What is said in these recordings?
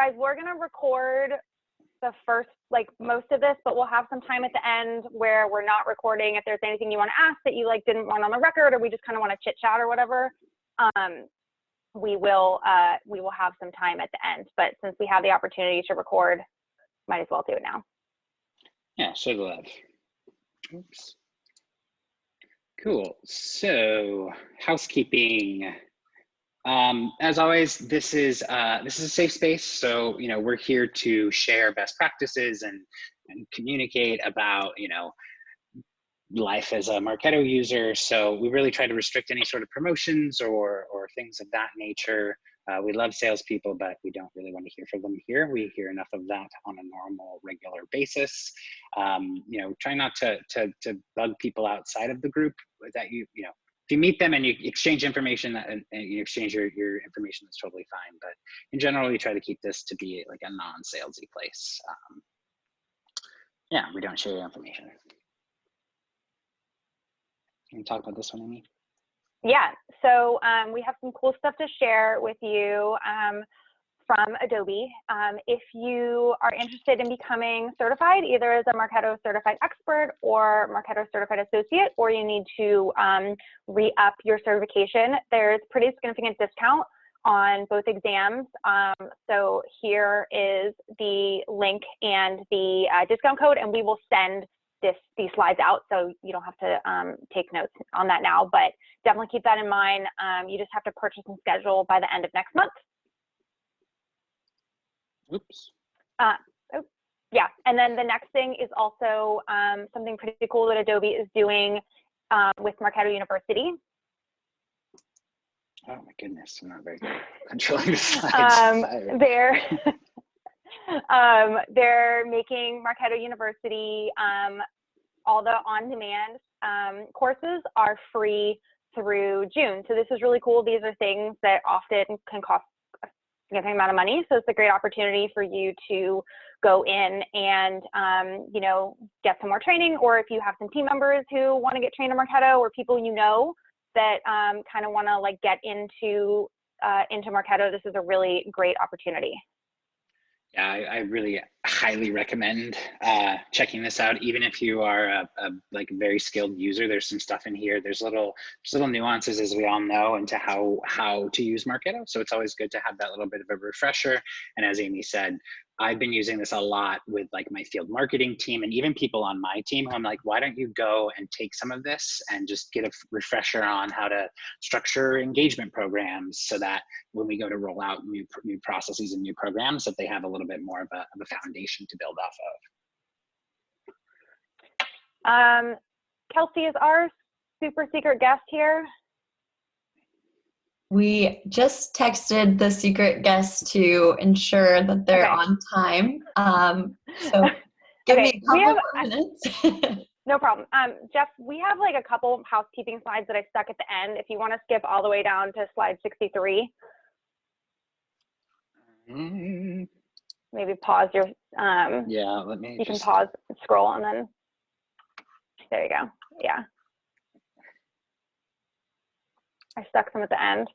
guys, we're going to record the first, like most of this, but we'll have some time at the end where we're not recording. If there's anything you want to ask that you like didn't want on the record, or we just kind of want to chit chat or whatever, we will have some time at the end. But since we have the opportunity to record, might as well do it now. Yeah, so glad. Oops. Cool. So housekeeping. As always, this is a safe space. So we're here to share best practices and communicate about life as a Marketo user. So we really try to restrict any sort of promotions or things of that nature. We love salespeople, but we don't really want to hear from them here. We hear enough of that on a normal, regular basis. Try not to bug people outside of the group that if you meet them and you exchange information and you exchange your information, that's totally fine. But in general, we try to keep this to be like a non-salesy place. Yeah, we don't share your information. Can you talk about this one, Amy? Yeah, so we have some cool stuff to share with you from Adobe. If you are interested in becoming certified, either as a Marketo certified expert or Marketo certified associate, or you need to re-up your certification, there's pretty significant discount on both exams. So here is the link and the discount code, and we will send these slides out, so you don't have to take notes on that now, but definitely keep that in mind. You just have to purchase and schedule by the end of next month. Oops. Yeah, and then the next thing is also something pretty cool that Adobe is doing with Marketo University. Oh my goodness, I'm not very good at controlling the slides. They're making Marketo University, all the on-demand courses are free through June. So this is really cool. These are things that often can cost a significant amount of money. So it's a great opportunity for you to go in and, get some more training, or if you have some team members who want to get trained in Marketo, or people that kind of want to like get into Marketo, this is a really great opportunity. Yeah, I really highly recommend checking this out. Even if you are a very skilled user, there's some stuff in here. There's little nuances, as we all know, into how to use Marketo. So it's always good to have that little bit of a refresher. And as Amy said, I've been using this a lot with like my field marketing team, and even people on my team who I'm like, why don't you go and take some of this and just get a refresher on how to structure engagement programs, so that when we go to roll out new processes and new programs, that they have a little bit more of a foundation to build off of. Kelsey, is our super secret guest here? We just texted the secret guest to ensure that they're on time. So give me a couple more minutes. No problem. Jeff, we have like a couple of housekeeping slides that I stuck at the end. If you want to skip all the way down to slide 63. Maybe pause your, yeah, let me you can pause, scroll, and then, there you go. Yeah. I stuck some at the end.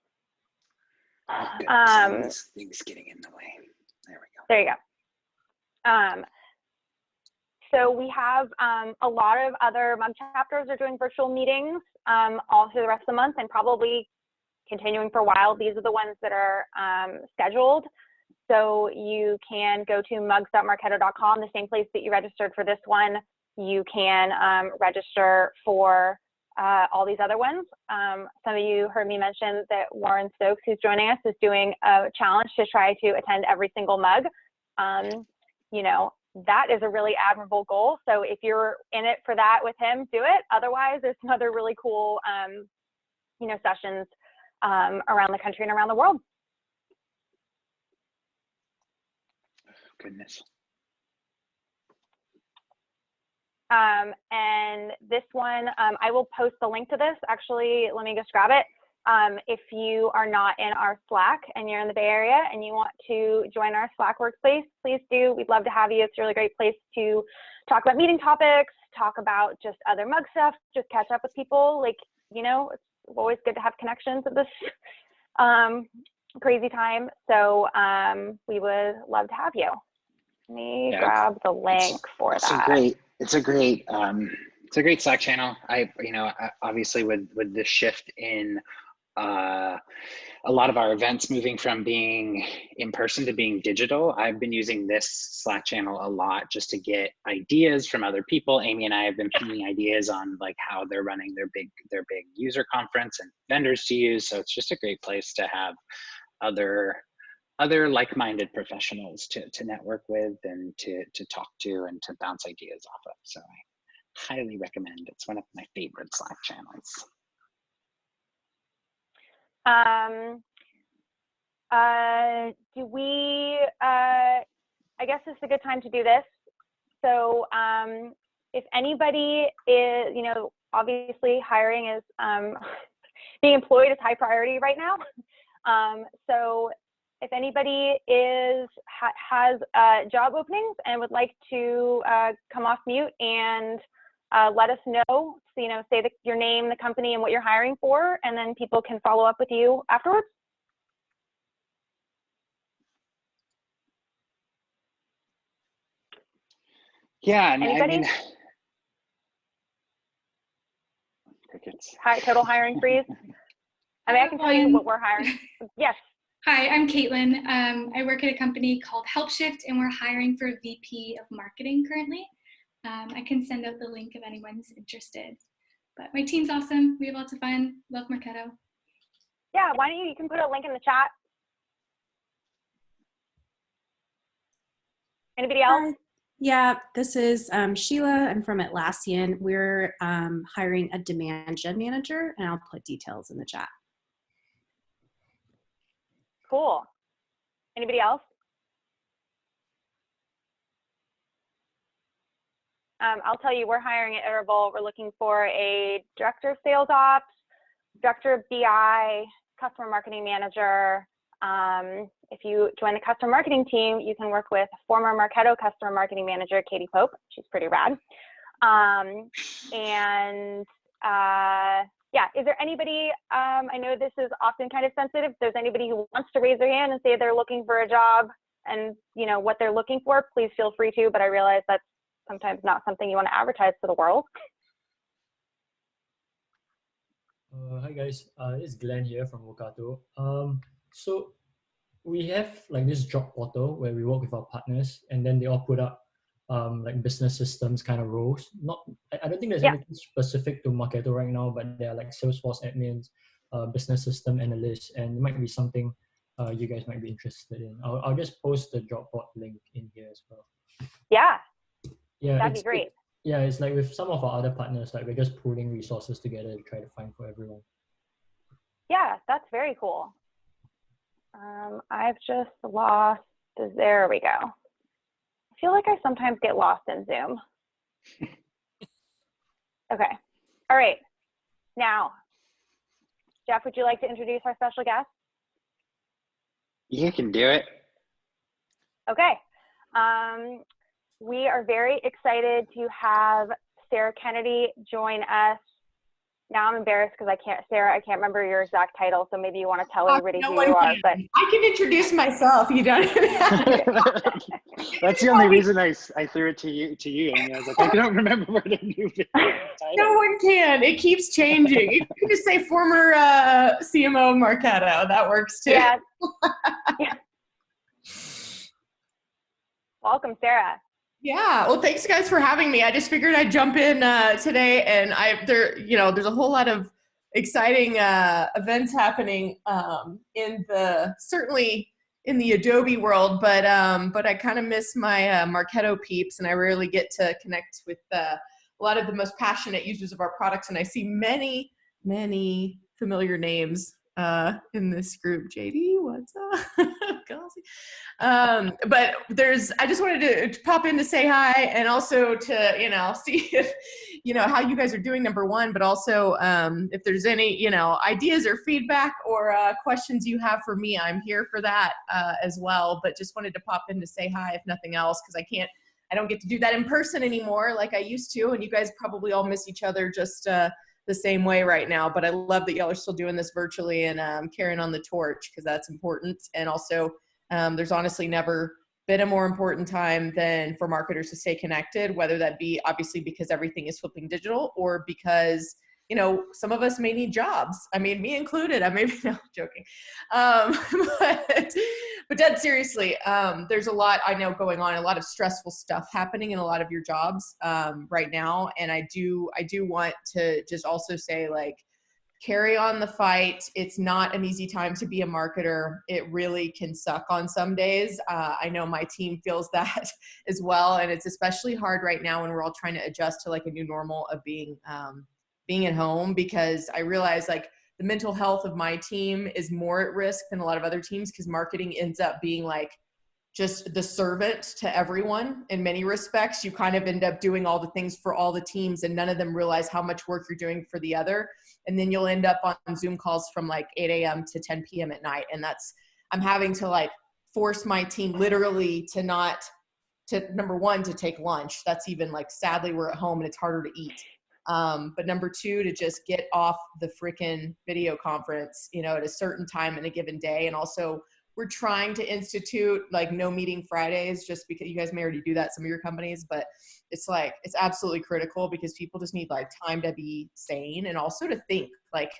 Things getting in the way. There we go. There you go. So we have a lot of other MUG chapters are doing virtual meetings all through the rest of the month, and probably continuing for a while. These are the ones that are scheduled. So you can go to mugs.marketo.com, the same place that you registered for this one. You can register for all these other ones. Some of you heard me mention that Warren Stokes, who's joining us, is doing a challenge to try to attend every single MUG. That is a really admirable goal. So if you're in it for that with him, do it. Otherwise, there's some other really cool, sessions around the country and around the world. Goodness. And this one, I will post the link to this. Actually, let me just grab it. If you are not in our Slack and you're in the Bay Area and you want to join our Slack workspace, please do. We'd love to have you. It's a really great place to talk about meeting topics, talk about just other MUG stuff, just catch up with people. Like, it's always good to have connections at this crazy time. So we would love to have you. Let me grab the link for that. It's a great Slack channel. Obviously with the shift in a lot of our events moving from being in person to being digital, I've been using this Slack channel a lot just to get ideas from other people. Amy and I have been pinging ideas on like how they're running their big user conference and vendors to use. So it's just a great place to have other like-minded professionals to network with and to talk to and to bounce ideas off of. So I highly recommend. It's one of my favorite Slack channels. I guess this is a good time to do this. So if anybody is, obviously hiring is, being employed is high priority right now. So if anybody has job openings and would like to come off mute and let us know, say your name, the company, and what you're hiring for, and then people can follow up with you afterwards. Yeah, anybody? Crickets. Total hiring freeze. I can tell you what we're hiring. Yes. Hi, I'm Caitlin. I work at a company called HelpShift, and we're hiring for VP of Marketing currently. I can send out the link if anyone's interested. But my team's awesome. We have lots of fun. Love Marketo. Yeah, why don't you can put a link in the chat. Anybody else? Yeah, this is Sheila. I'm from Atlassian. We're hiring a demand gen manager, and I'll put details in the chat. Cool. Anybody else? I'll tell you, we're hiring at Iterable. We're looking for a director of sales ops, director of BI, customer marketing manager. If you join the customer marketing team, you can work with former Marketo customer marketing manager, Katie Pope. She's pretty rad. Yeah, is there anybody, I know this is often kind of sensitive, if there's anybody who wants to raise their hand and say they're looking for a job and what they're looking for, please feel free to, but I realize that's sometimes not something you want to advertise to the world. Hi guys, it's Glenn here from Marketo. So we have like this job portal where we work with our partners, and then they all put up like business systems kind of roles. I don't think there's anything specific to Marketo right now, but there are like Salesforce admins, business system analysts, and it might be something you guys might be interested in. I'll just post the job board link in here as well. Yeah, that'd be great. It's like with some of our other partners, like we're just pooling resources together to try to find for everyone. Yeah, that's very cool. I've just lost, there we go. I feel like I sometimes get lost in Zoom. Okay, all right. Now, Jeff, would you like to introduce our special guest? You can do it. Okay. We are very excited to have Sarah Kennedy join us. Now I'm embarrassed because Sarah, I can't remember your exact title, so maybe you want to tell everybody who you are. But I can introduce myself. You don't. That's the only reason I threw it to you. And I was like, I don't remember where to move it. No one can. It keeps changing. You can just say former CMO Marketo. That works too. Yeah. Yeah. Welcome, Sarah. Yeah, well, thanks guys for having me. I just figured I'd jump in today, and there's a whole lot of exciting events happening certainly in the Adobe world, but I kind of miss my Marketo peeps, and I rarely get to connect with a lot of the most passionate users of our products, and I see many familiar names in this group. JD, what's up? But I just wanted to pop in to say hi, and also to, see if, how you guys are doing, number one, but also if there's any, ideas or feedback or questions you have for me, I'm here for that as well. But just wanted to pop in to say hi, if nothing else, because I don't get to do that in person anymore like I used to, and you guys probably all miss each other just the same way right now, but I love that y'all are still doing this virtually and carrying on the torch, because that's important. And also, there's honestly never been a more important time than for marketers to stay connected, whether that be obviously because everything is flipping digital, or because, you know, some of us may need jobs. I mean, me included. I may be no, joking. But dead seriously, there's a lot I know going on, a lot of stressful stuff happening in a lot of your jobs right now. And I do want to just also say, like, carry on the fight. It's not an easy time to be a marketer. It really can suck on some days. I know my team feels that as well. And it's especially hard right now when we're all trying to adjust to like a new normal of being at home, because I realize like the mental health of my team is more at risk than a lot of other teams, because marketing ends up being like just the servant to everyone in many respects. You kind of end up doing all the things for all the teams, and none of them realize how much work you're doing for the other. And then you'll end up on Zoom calls from like 8 a.m. to 10 p.m. at night. And I'm having to like force my team literally to number one, to take lunch. That's even like, sadly, we're at home and it's harder to eat. But number two, to just get off the freaking video conference, you know, at a certain time in a given day. And also, we're trying to institute like no meeting Fridays, just because you guys may already do that, some of your companies, but it's like, it's absolutely critical, because people just need like time to be sane, and also to think. Like,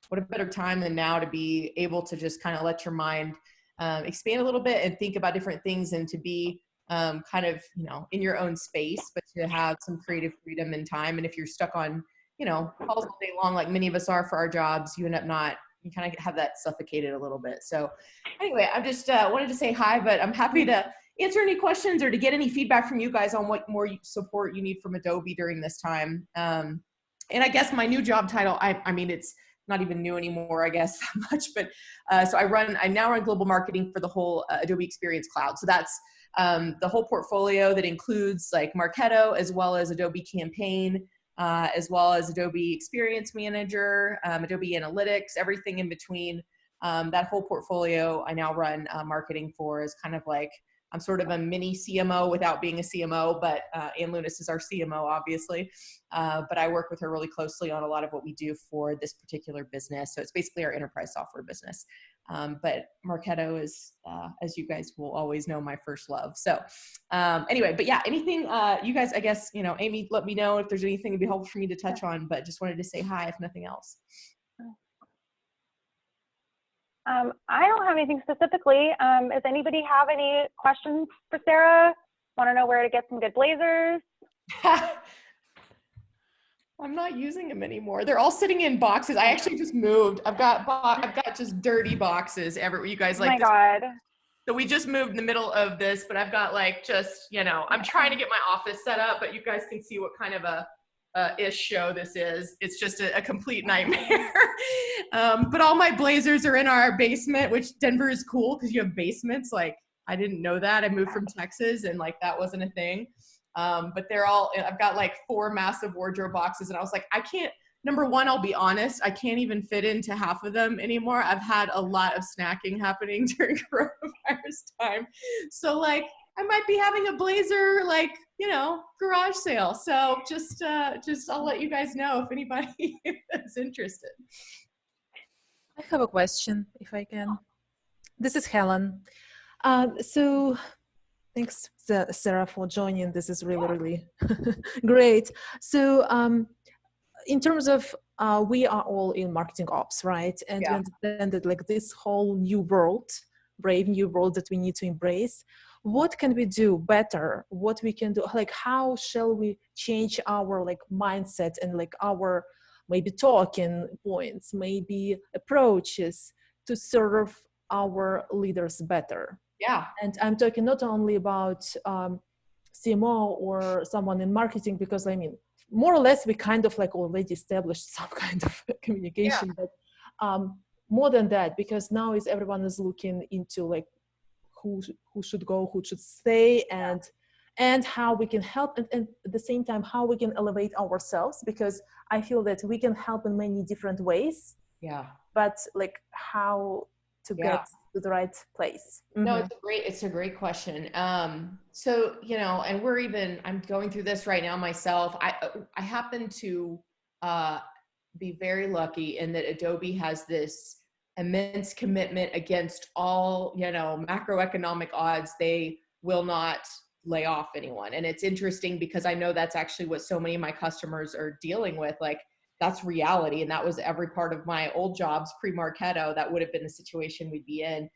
what a better time than now to be able to just kind of let your mind expand a little bit and think about different things, and to be kind of, you know, in your own space, but to have some creative freedom and time. And if you're stuck on, you know, calls all day long, like many of us are for our jobs, you end up you kind of have that suffocated a little bit. So anyway, I just wanted to say hi, but I'm happy to answer any questions or to get any feedback from you guys on what more support you need from Adobe during this time. And I guess my new job title, I mean, it's not even new anymore, I guess, that much, but so I now run global marketing for the whole Adobe Experience Cloud. So that's the whole portfolio that includes like Marketo, as well as Adobe Campaign, as well as Adobe Experience Manager, Adobe Analytics, everything in between. That whole portfolio I now run marketing for, is kind of like, I'm sort of a mini CMO without being a CMO, but Ann Lunas is our CMO, obviously. But I work with her really closely on a lot of what we do for this particular business. So it's basically our enterprise software business. But Marketo is, as you guys will always know, my first love. So anyway, but yeah, anything you guys, I guess, you know, Amy, let me know if there's anything that'd be helpful for me to touch on, but just wanted to say hi, if nothing else. I don't have anything specifically. Does anybody have any questions for Sarah? Want to know where to get some good blazers? I'm not using them anymore. They're all sitting in boxes. I actually just moved. I've got just dirty boxes everywhere. You guys like, oh my God. So we just moved in the middle of this, but I've got like, just, you know, I'm trying to get my office set up, but you guys can see what kind of a ish show this is. It's just a complete nightmare. But all my blazers are in our basement, which Denver is cool because you have basements. Like, I didn't know that. I moved from Texas and like that wasn't a thing. But they're all, I've got like 4 massive wardrobe boxes, and I was like, I can't, number one, I'll be honest, I can't even fit into half of them anymore. I've had a lot of snacking happening during coronavirus time. So like, I might be having a blazer, like, you know, garage sale. So just I'll let you guys know if anybody is interested. I have a question, if I can. This is Helen. So thanks, Sarah, for joining. This is really, really great. So in terms of, we are all in marketing ops, right? And we understand that like this whole new world, brave new world that we need to embrace. What can we do better? What we can do, like how shall we change our like mindset and like our maybe talking points, maybe approaches to serve our leaders better? Yeah. And I'm talking not only about CMO or someone in marketing, because I mean, more or less we kind of like already established some kind of communication, but more than that, because now is everyone is looking into like who should go, who should stay, and how we can help, and at the same time how we can elevate ourselves, because I feel that we can help in many different ways. Yeah. But like how to get to the right place. No, it's a great question. So, you know, and I'm going through this right now myself. I happen to be very lucky in that Adobe has this immense commitment against all, you know, macroeconomic odds. They will not lay off anyone. And it's interesting because I know that's actually what so many of my customers are dealing with. Like, that's reality. And that was every part of my old jobs pre-Marketo. That would have been the situation we'd be in.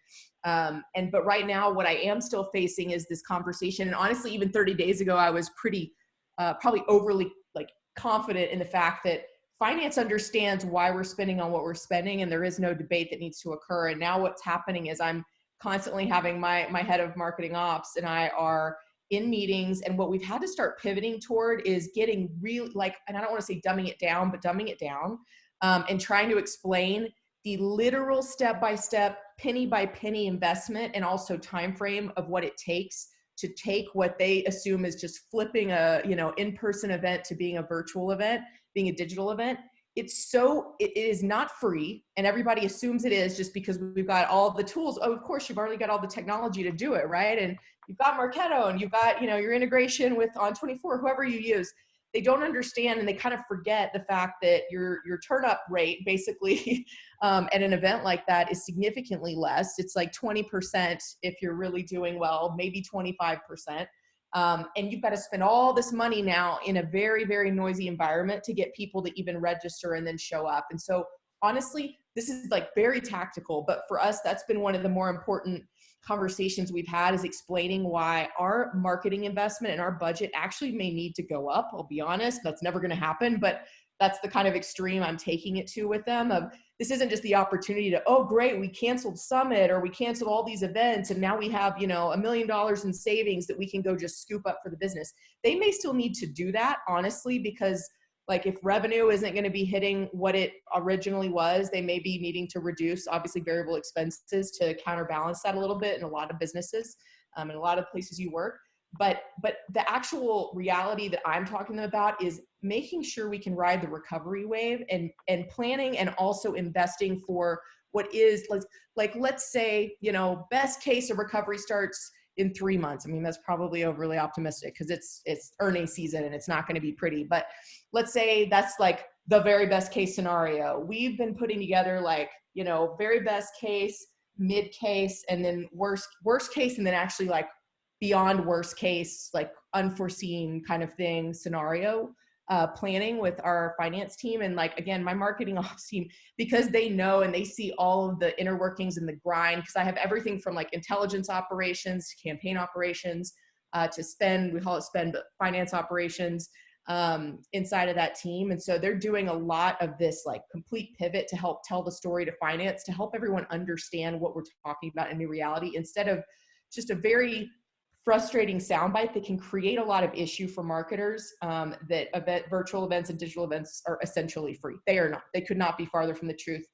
But right now, what I am still facing is this conversation. And honestly, even 30 days ago, I was pretty, probably overly like confident in the fact that finance understands why we're spending on what we're spending, and there is no debate that needs to occur. And now what's happening is I'm constantly having my head of marketing ops and I are in meetings, and what we've had to start pivoting toward is getting really like, and I don't want to say dumbing it down, but dumbing it down, and trying to explain the literal step-by-step, penny-by-penny investment and also time frame of what it takes to take what they assume is just flipping a, you know, in-person event to being a virtual event, being a digital event. It is not free, and everybody assumes it is just because we've got all the tools. Oh, of course, you've already got all the technology to do it, right? And you've got Marketo, and you've got, you know, your integration with On24, whoever you use. They don't understand, and they kind of forget the fact that your turn up rate basically at an event like that is significantly less. It's like 20% if you're really doing well, maybe 25%. And you've got to spend all this money now in a very, very noisy environment to get people to even register and then show up. And so honestly, this is like very tactical, but for us, that's been one of the more important conversations we've had, is explaining why our marketing investment and our budget actually may need to go up. I'll be honest, that's never going to happen, but that's the kind of extreme I'm taking it to with them. Of this isn't just the opportunity to, oh great, we canceled Summit or we canceled all these events and now we have, you know, $1 million in savings that we can go just scoop up for the business. They may still need to do that, honestly, because like if revenue isn't going to be hitting what it originally was, they may be needing to reduce obviously variable expenses to counterbalance that a little bit in a lot of businesses, in a lot of places you work. But the actual reality that I'm talking about is making sure we can ride the recovery wave and planning and also investing for what is like let's say, you know, best case of recovery starts in 3 months. I mean, that's probably overly optimistic because it's earnings season and it's not going to be pretty, but let's say that's like the very best case scenario. We've been putting together like, you know, very best case, mid case, and then worst case, and then actually like beyond worst case, like unforeseen kind of thing scenario planning with our finance team. And like, again, my marketing ops team, because they know and they see all of the inner workings and the grind, because I have everything from like intelligence operations, campaign operations, to spend, we call it spend, but finance operations inside of that team. And so they're doing a lot of this like complete pivot to help tell the story to finance, to help everyone understand what we're talking about in new reality, instead of just a very frustrating soundbite that can create a lot of issue for marketers, that virtual events and digital events are essentially free. They are not. They could not be farther from the truth.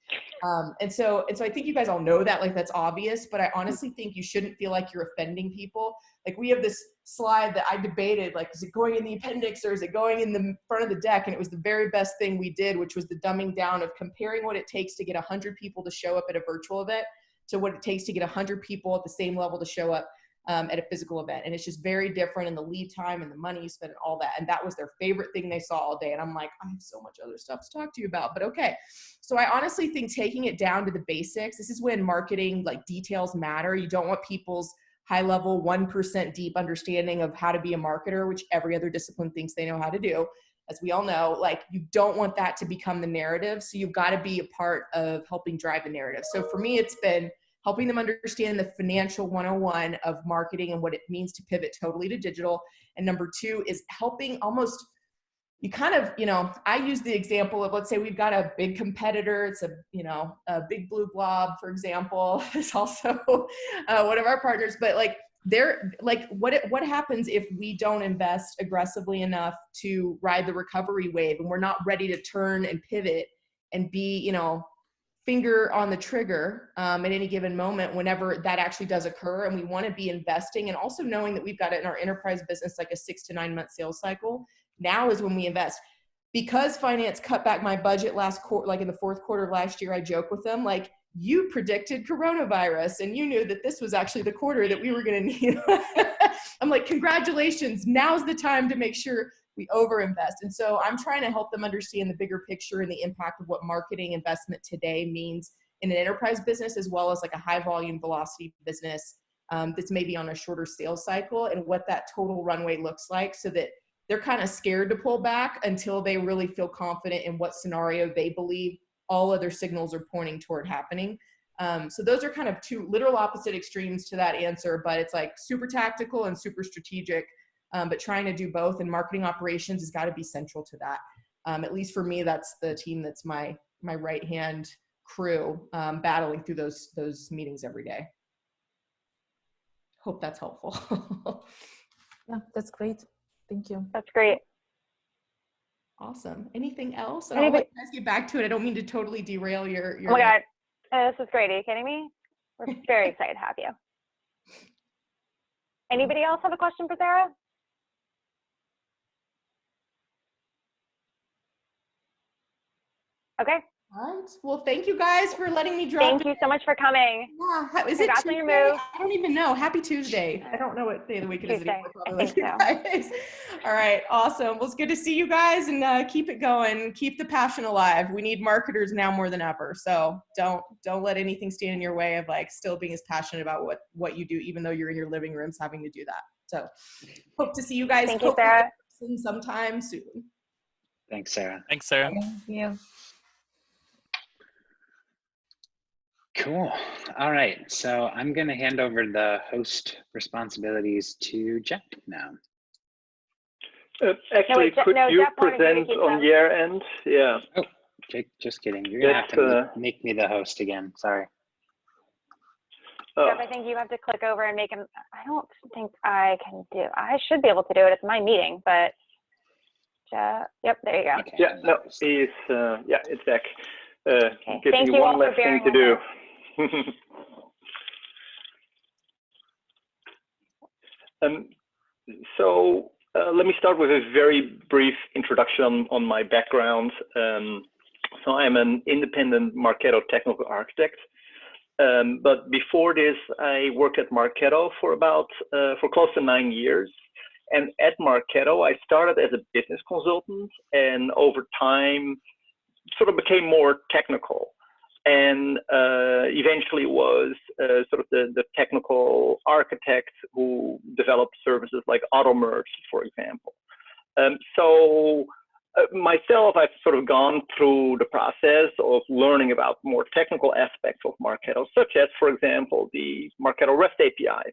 And so I think you guys all know that, like that's obvious, but I honestly think you shouldn't feel like you're offending people. Like we have this slide that I debated, like, is it going in the appendix or is it going in the front of the deck? And it was the very best thing we did, which was the dumbing down of comparing what it takes to get 100 people to show up at a virtual event to what it takes to get 100 people at the same level to show up at a physical event. And it's just very different in the lead time and the money you spend and all that. And that was their favorite thing they saw all day. And I'm like, I have so much other stuff to talk to you about, but okay. So I honestly think taking it down to the basics, this is when marketing like details matter. You don't want people's high level 1% deep understanding of how to be a marketer, which every other discipline thinks they know how to do. As we all know, like you don't want that to become the narrative. So you've got to be a part of helping drive the narrative. So for me, it's been helping them understand the financial 101 of marketing and what it means to pivot totally to digital. And number two is helping almost, you kind of, you know, I use the example of, let's say we've got a big competitor. It's a, you know, a big blue blob, for example. It's also one of our partners, but like they're like, what happens if we don't invest aggressively enough to ride the recovery wave and we're not ready to turn and pivot and be, you know, finger on the trigger at any given moment whenever that actually does occur. And we want to be investing and also knowing that we've got it in our enterprise business, like a 6 to 9 month sales cycle. Now is when we invest. Because finance cut back my budget last quarter, like in the fourth quarter of last year, I joke with them, like, you predicted coronavirus and you knew that this was actually the quarter that we were going to need. I'm like, congratulations. Now's the time to make sure we overinvest. And so I'm trying to help them understand the bigger picture and the impact of what marketing investment today means in an enterprise business, as well as like a high volume velocity business that's maybe on a shorter sales cycle, and what that total runway looks like, so that they're kind of scared to pull back until they really feel confident in what scenario they believe all other signals are pointing toward happening. So those are kind of two literal opposite extremes to that answer, but it's like super tactical and super strategic, but trying to do both, and marketing operations has got to be central to that. At least for me, that's the team that's my right hand crew, battling through those meetings every day. Hope that's helpful. Yeah, that's great. Thank you. That's great. Awesome. Anything else? And I'll let you guys get back to it. I don't mean to totally derail your Oh my God, this is great. Are you kidding me? We're very excited to have you. Anybody else have a question for Sarah? Okay. All right. Well, thank you guys for letting me drop. Thank you so much for coming. Yeah. Is it Congrats on Tuesday? your move. I don't even know. Happy Tuesday. I don't know what day of the week it is anymore. I think so. All right. Awesome. Well, it's good to see you guys, and keep it going. Keep the passion alive. We need marketers now more than ever. So don't let anything stand in your way of like still being as passionate about what you do, even though you're in your living rooms having to do that. So hope to see you guys. Thank you, Sarah. Sometime soon. Thanks, Sarah. Thanks, Sarah. Thank you. Cool. All right. So I'm going to hand over the host responsibilities to Jeff now. Actually, could you Jeff present on your end? Yeah. Oh, just kidding. You're going to have to make me the host again. Sorry. Jeff, I think you have to click over and make him. I don't think I can do. I should be able to do it. It's my meeting, but Jeff, yep, there you go. Okay. Yeah, no, he's, yeah, it's back. Okay. Giving Thank you you one all for less thing bearing to with do. us. So let me start with a very brief introduction on my background. So I'm an independent Marketo technical architect. But before this, I worked at Marketo for close to 9 years. And at Marketo, I started as a business consultant, and over time sort of became more technical, and eventually was sort of the technical architect who developed services like AutoMerge, for example. So myself, I've sort of gone through the process of learning about more technical aspects of Marketo, such as, for example, the Marketo REST API.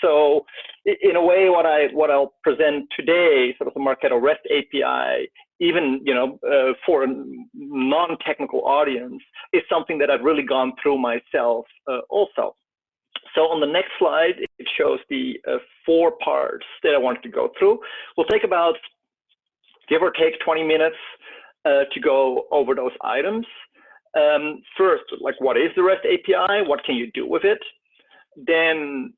So in a way, what I'll present today, sort of the Marketo REST API, even for a non-technical audience, is something that I've really gone through myself also. So on the next slide, it shows the 4 parts that I wanted to go through. We'll take about, give or take, 20 minutes to go over those items. First, like, what is the REST API? What can you do with it? Then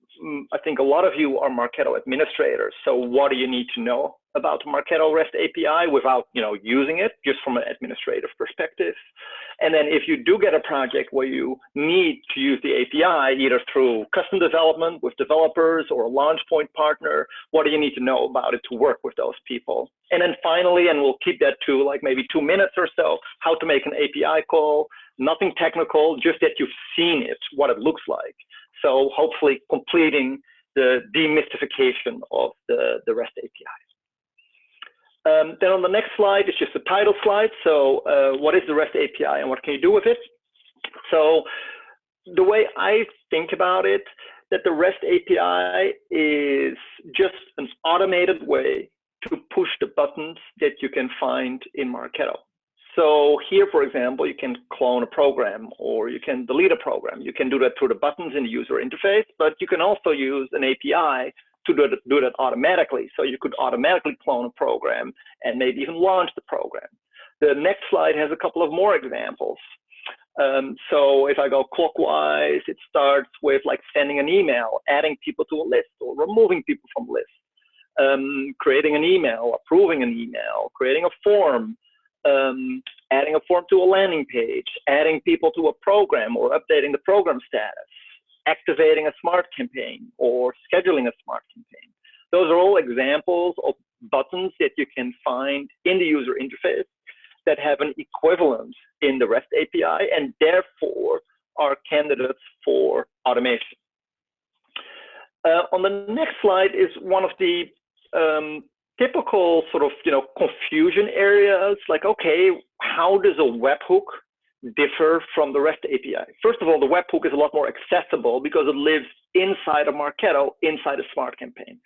I think a lot of you are Marketo administrators. So what do you need to know about Marketo REST API without using it, just from an administrative perspective? And then if you do get a project where you need to use the API, either through custom development with developers or a launch point partner, what do you need to know about it to work with those people? And then finally, and we'll keep that to like maybe 2 minutes or so, how to make an API call. Nothing technical, just that you've seen it, what it looks like. So hopefully completing the demystification of the REST API. Then on the next slide, it's just a title slide. So what is the REST API and what can you do with it? So the way I think about it, that the REST API is just an automated way to push the buttons that you can find in Marketo. So here, for example, you can clone a program or you can delete a program. You can do that through the buttons in the user interface, but you can also use an API to do that automatically. So you could automatically clone a program and maybe even launch the program. The next slide has a couple of more examples. So if I go clockwise, it starts with like sending an email, adding people to a list or removing people from lists, creating an email, approving an email, creating a form, adding a form to a landing page, adding people to a program or updating the program status, activating a smart campaign or scheduling a smart campaign. Those are all examples of buttons that you can find in the user interface that have an equivalent in the REST API and therefore are candidates for automation. On the next slide is one of the typical sort of, confusion areas, like, okay, how does a webhook differ from the REST API? First of all, the webhook is a lot more accessible because it lives inside of Marketo, inside a Smart Campaign.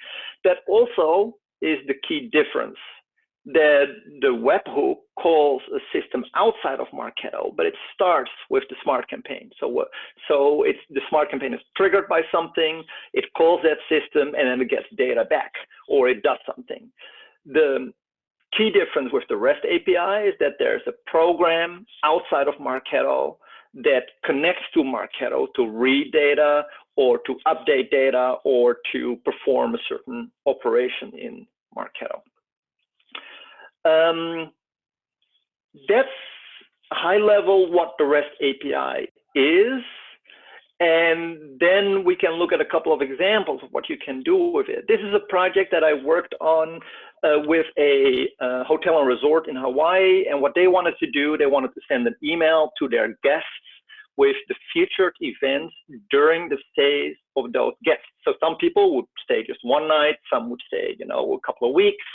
That also is the key difference, that the webhook calls a system outside of Marketo, but it starts with the Smart Campaign. So the Smart Campaign is triggered by something, it calls that system, and then it gets data back, or it does something. The key difference with the REST API is that there's a program outside of Marketo that connects to Marketo to read data, or to update data, or to perform a certain operation in Marketo. That's high level what the REST API is, and then we can look at a couple of examples of what you can do with it. This is a project that I worked on with a hotel and resort in Hawaii, and what they wanted to do, they wanted to send an email to their guests with the featured events during the stays of those guests. So some people would stay just one night, some would stay, a couple of weeks.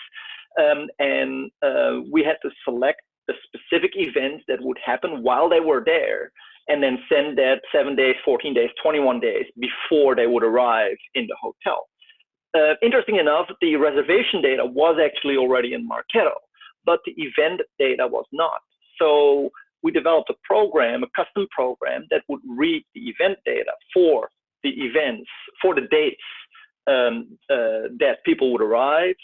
And we had to select the specific events that would happen while they were there, and then send that 7 days, 14 days, 21 days before they would arrive in the hotel. Interesting enough, the reservation data was actually already in Marketo, but the event data was not. So we developed a program, a custom program, that would read the event data for the events, for the dates that people would arrive.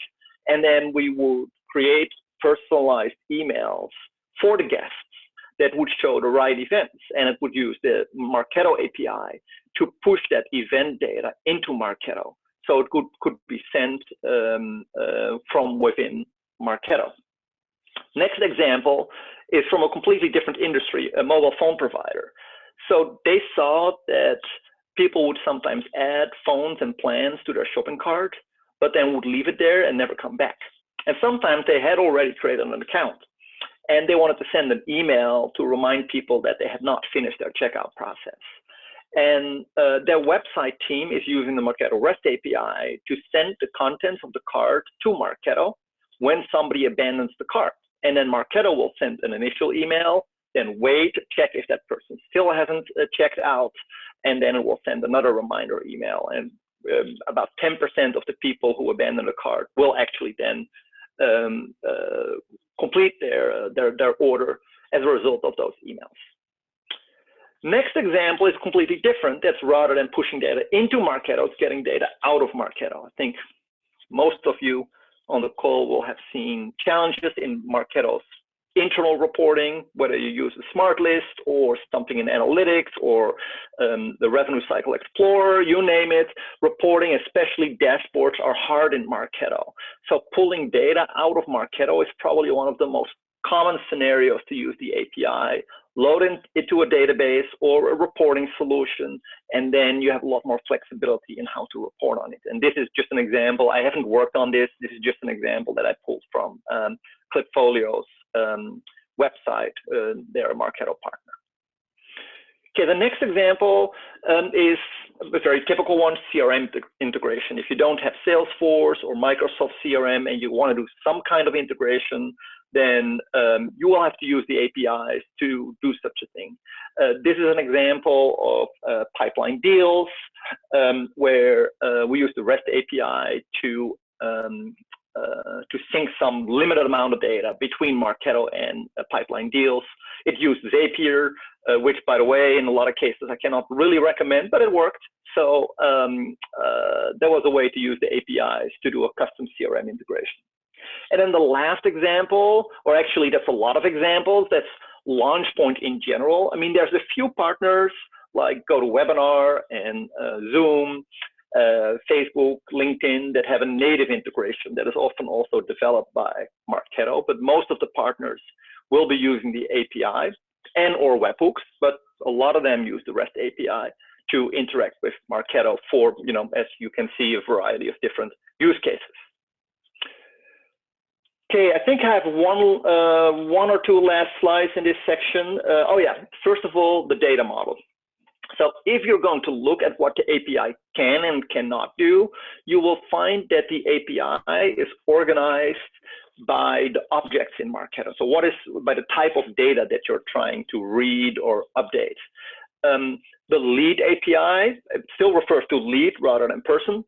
And then we would create personalized emails for the guests that would show the right events. And it would use the Marketo API to push that event data into Marketo, so it could be sent from within Marketo. Next example is from a completely different industry, a mobile phone provider. So they saw that people would sometimes add phones and plans to their shopping cart, but then would leave it there and never come back. And sometimes they had already created an account, and they wanted to send an email to remind people that they had not finished their checkout process. And their website team is using the Marketo REST API to send the contents of the cart to Marketo when somebody abandons the cart. And then Marketo will send an initial email, then wait, check if that person still hasn't checked out, and then it will send another reminder email. And about 10% of the people who abandon the cart will actually then complete their order as a result of those emails. Next example is completely different. That's rather than pushing data into Marketo, it's getting data out of Marketo. I think most of you on the call will have seen challenges in Marketo's internal reporting, whether you use a smart list or something in analytics or the revenue cycle explorer, you name it. Reporting, especially dashboards, are hard in Marketo. So pulling data out of Marketo is probably one of the most common scenarios to use the API. Load it into a database or a reporting solution, and then you have a lot more flexibility in how to report on it. And this is just an example. I haven't worked on this. This is just an example that I pulled from Clipfolio's website. They're a Marketo partner. Okay, the next example is a very typical one, CRM integration. If you don't have Salesforce or Microsoft CRM and you want to do some kind of integration, then you will have to use the APIs to do such a thing. This is an example of pipeline deals where we use the REST API to sync some limited amount of data between Marketo and pipeline deals. It used Zapier, which, by the way, in a lot of cases I cannot really recommend, but it worked. So there was a way to use the APIs to do a custom CRM integration. And then the last example, or actually that's a lot of examples, that's LaunchPoint in general. I mean, there's a few partners like GoToWebinar and Zoom, Facebook, LinkedIn that have a native integration that is often also developed by Marketo, but most of the partners will be using the API and or webhooks, but a lot of them use the REST API to interact with Marketo for, as you can see, a variety of different use cases. Okay, I think I have one or two last slides in this section. Oh yeah, first of all, the data model. So if you're going to look at what the API can and cannot do, you will find that the API is organized by the objects in Marketo. So what is by the type of data that you're trying to read or update. The lead API, it still refers to lead rather than person,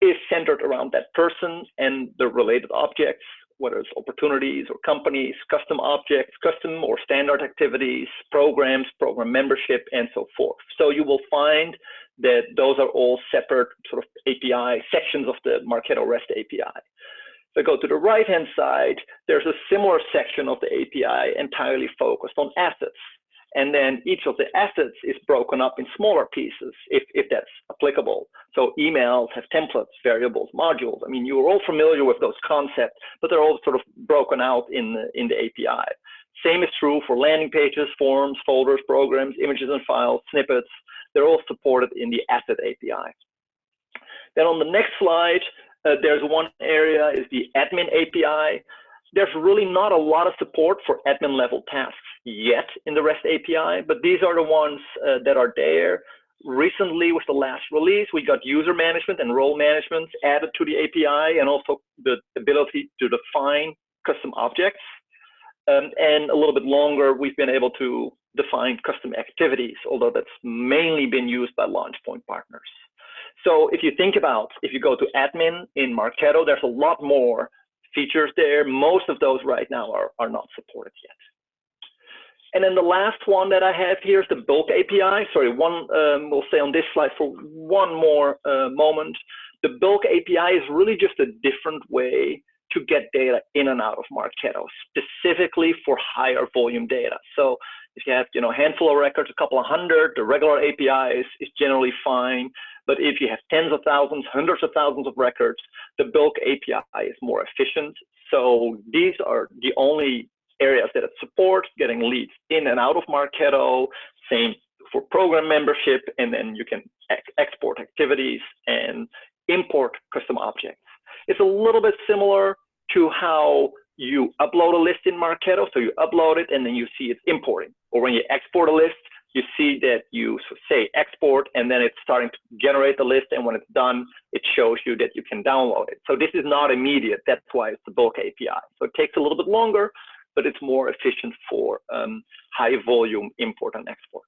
is centered around that person and the related objects, whether it's opportunities or companies, custom objects, custom or standard activities, programs, program membership, and so forth. So you will find that those are all separate sort of API sections of the Marketo REST API. If I go to the right-hand side, there's a similar section of the API entirely focused on assets. And then each of the assets is broken up in smaller pieces, if that's applicable. So emails have templates, variables, modules. I mean, you're all familiar with those concepts, but they're all sort of broken out in the API. Same is true for landing pages, forms, folders, programs, images and files, snippets. They're all supported in the asset API. Then on the next slide, there's one area is the admin API. There's really not a lot of support for admin level tasks yet in the REST API, but these are the ones that are there. Recently, with the last release, we got user management and role management added to the API, and also the ability to define custom objects. And a little bit longer, we've been able to define custom activities, although that's mainly been used by launch point partners. So if you think about, if you go to admin in Marketo, there's a lot more features there. Most of those right now are not supported yet. And then the last one that I have here is the bulk API. Sorry, we'll stay on this slide for one more moment. The bulk API is really just a different way to get data in and out of Marketo, specifically for higher volume data. So if you have a handful of records, a couple of hundred, the regular API is generally fine. But if you have tens of thousands, hundreds of thousands of records, the bulk API is more efficient. So these are the only areas that it supports, getting leads in and out of Marketo, same for program membership, and then you can export activities and import custom objects. It's a little bit similar to how you upload a list in Marketo. So you upload it and then you see it's importing. Or when you export a list, you see that you say export and then it's starting to generate the list, and when it's done, it shows you that you can download it. So this is not immediate. That's why it's the bulk API. So it takes a little bit longer, but it's more efficient for high volume import and export.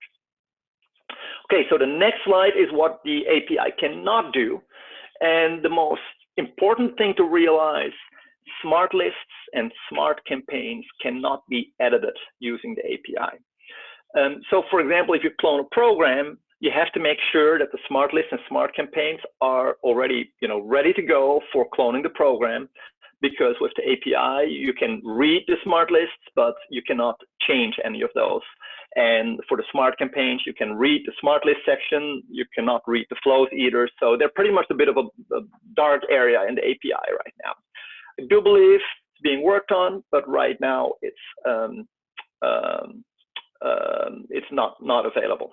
Okay, so the next slide is what the API cannot do. And the most important thing to realize, smart lists and smart campaigns cannot be edited using the API. So for example, if you clone a program, you have to make sure that the smart lists and smart campaigns are already ready to go for cloning the program, because with the API, you can read the smart lists, but you cannot change any of those. And for the smart campaigns, you can read the smart list section, you cannot read the flows either. So they're pretty much a bit of a dark area in the API right now. I do believe it's being worked on, but right now it's not available.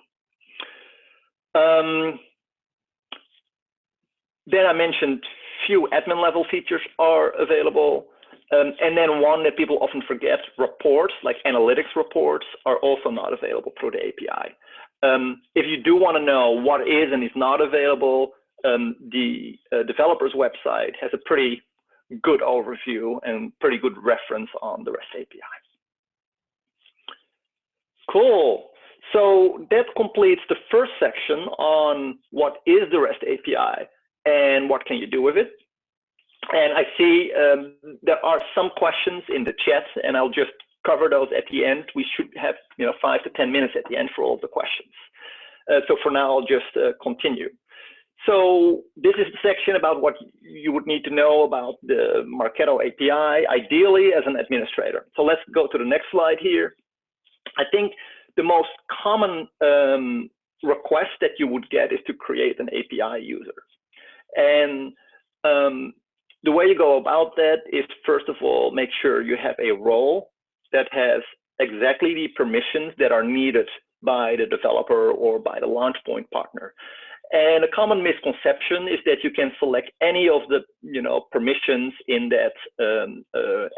Then I mentioned few admin level features are available. And then one that people often forget, reports, like analytics reports, are also not available through the API. If you do want to know what is and is not available, the developer's website has a pretty good overview and pretty good reference on the REST API. Cool. So that completes the first section on what is the REST API and what can you do with it. And I see there are some questions in the chat, and I'll just cover those at the end. We should have 5 to 10 minutes at the end for all the questions. So for now, I'll just continue. So this is the section about what you would need to know about the Marketo API, ideally as an administrator. So let's go to the next slide here. I think the most common request that you would get is to create an API user. And the way you go about that is, first of all, make sure you have a role that has exactly the permissions that are needed by the developer or by the launch point partner. And a common misconception is that you can select any of the permissions in that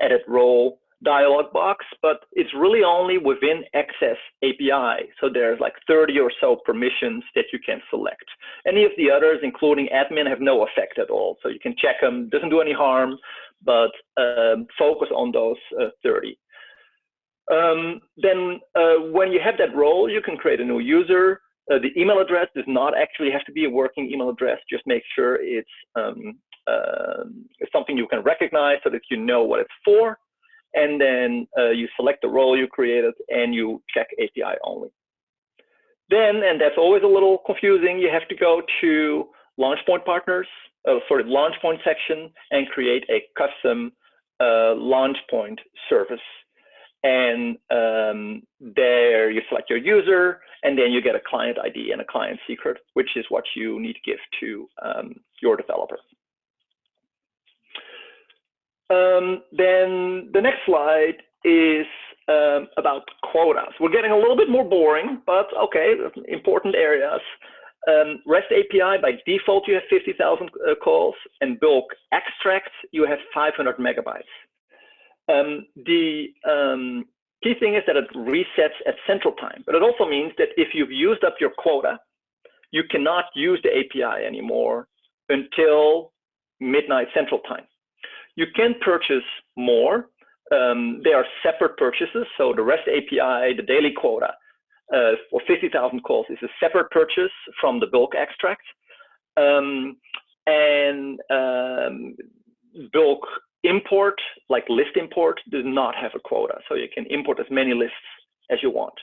edit role dialog box, but it's really only within Access API. So there's like 30 or so permissions that you can select. Any of the others, including admin, have no effect at all. So you can check them, doesn't do any harm, but focus on those 30. Then when you have that role, you can create a new user. The email address does not actually have to be a working email address. Just make sure it's something you can recognize so that you know what it's for. And then you select the role you created and you check API only. Then, and that's always a little confusing, you have to go to LaunchPoint partners, LaunchPoint section, and create a custom LaunchPoint service. And there you select your user, and then you get a client ID and a client secret, which is what you need to give to your developer. Then the next slide is about quotas. We're getting a little bit more boring, but okay, important areas. REST API, by default, you have 50,000 calls, and bulk extract, you have 500 megabytes. The key thing is that it resets at central time, but it also means that if you've used up your quota, you cannot use the API anymore until midnight central time. You can purchase more. They are separate purchases. So the REST API, the daily quota for 50,000 calls is a separate purchase from the bulk extract. Bulk import, like list import, does not have a quota. So you can import as many lists as you want.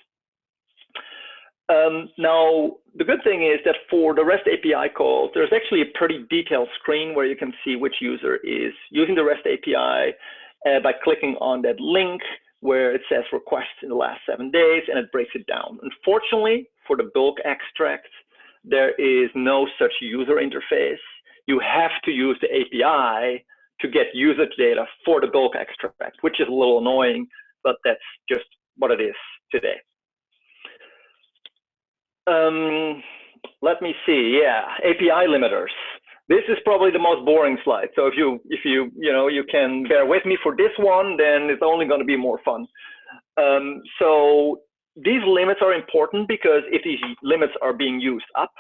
Now, the good thing is that for the REST API calls, there's actually a pretty detailed screen where you can see which user is using the REST API by clicking on that link where it says requests in the last 7 days, and it breaks it down. Unfortunately, for the bulk extract, there is no such user interface. You have to use the API to get usage data for the bulk extract, which is a little annoying, but that's just what it is today. Let me see. Yeah, API limiters. This is probably the most boring slide. So if you can bear with me for this one, then it's only going to be more fun. So these limits are important because if these limits are being used up,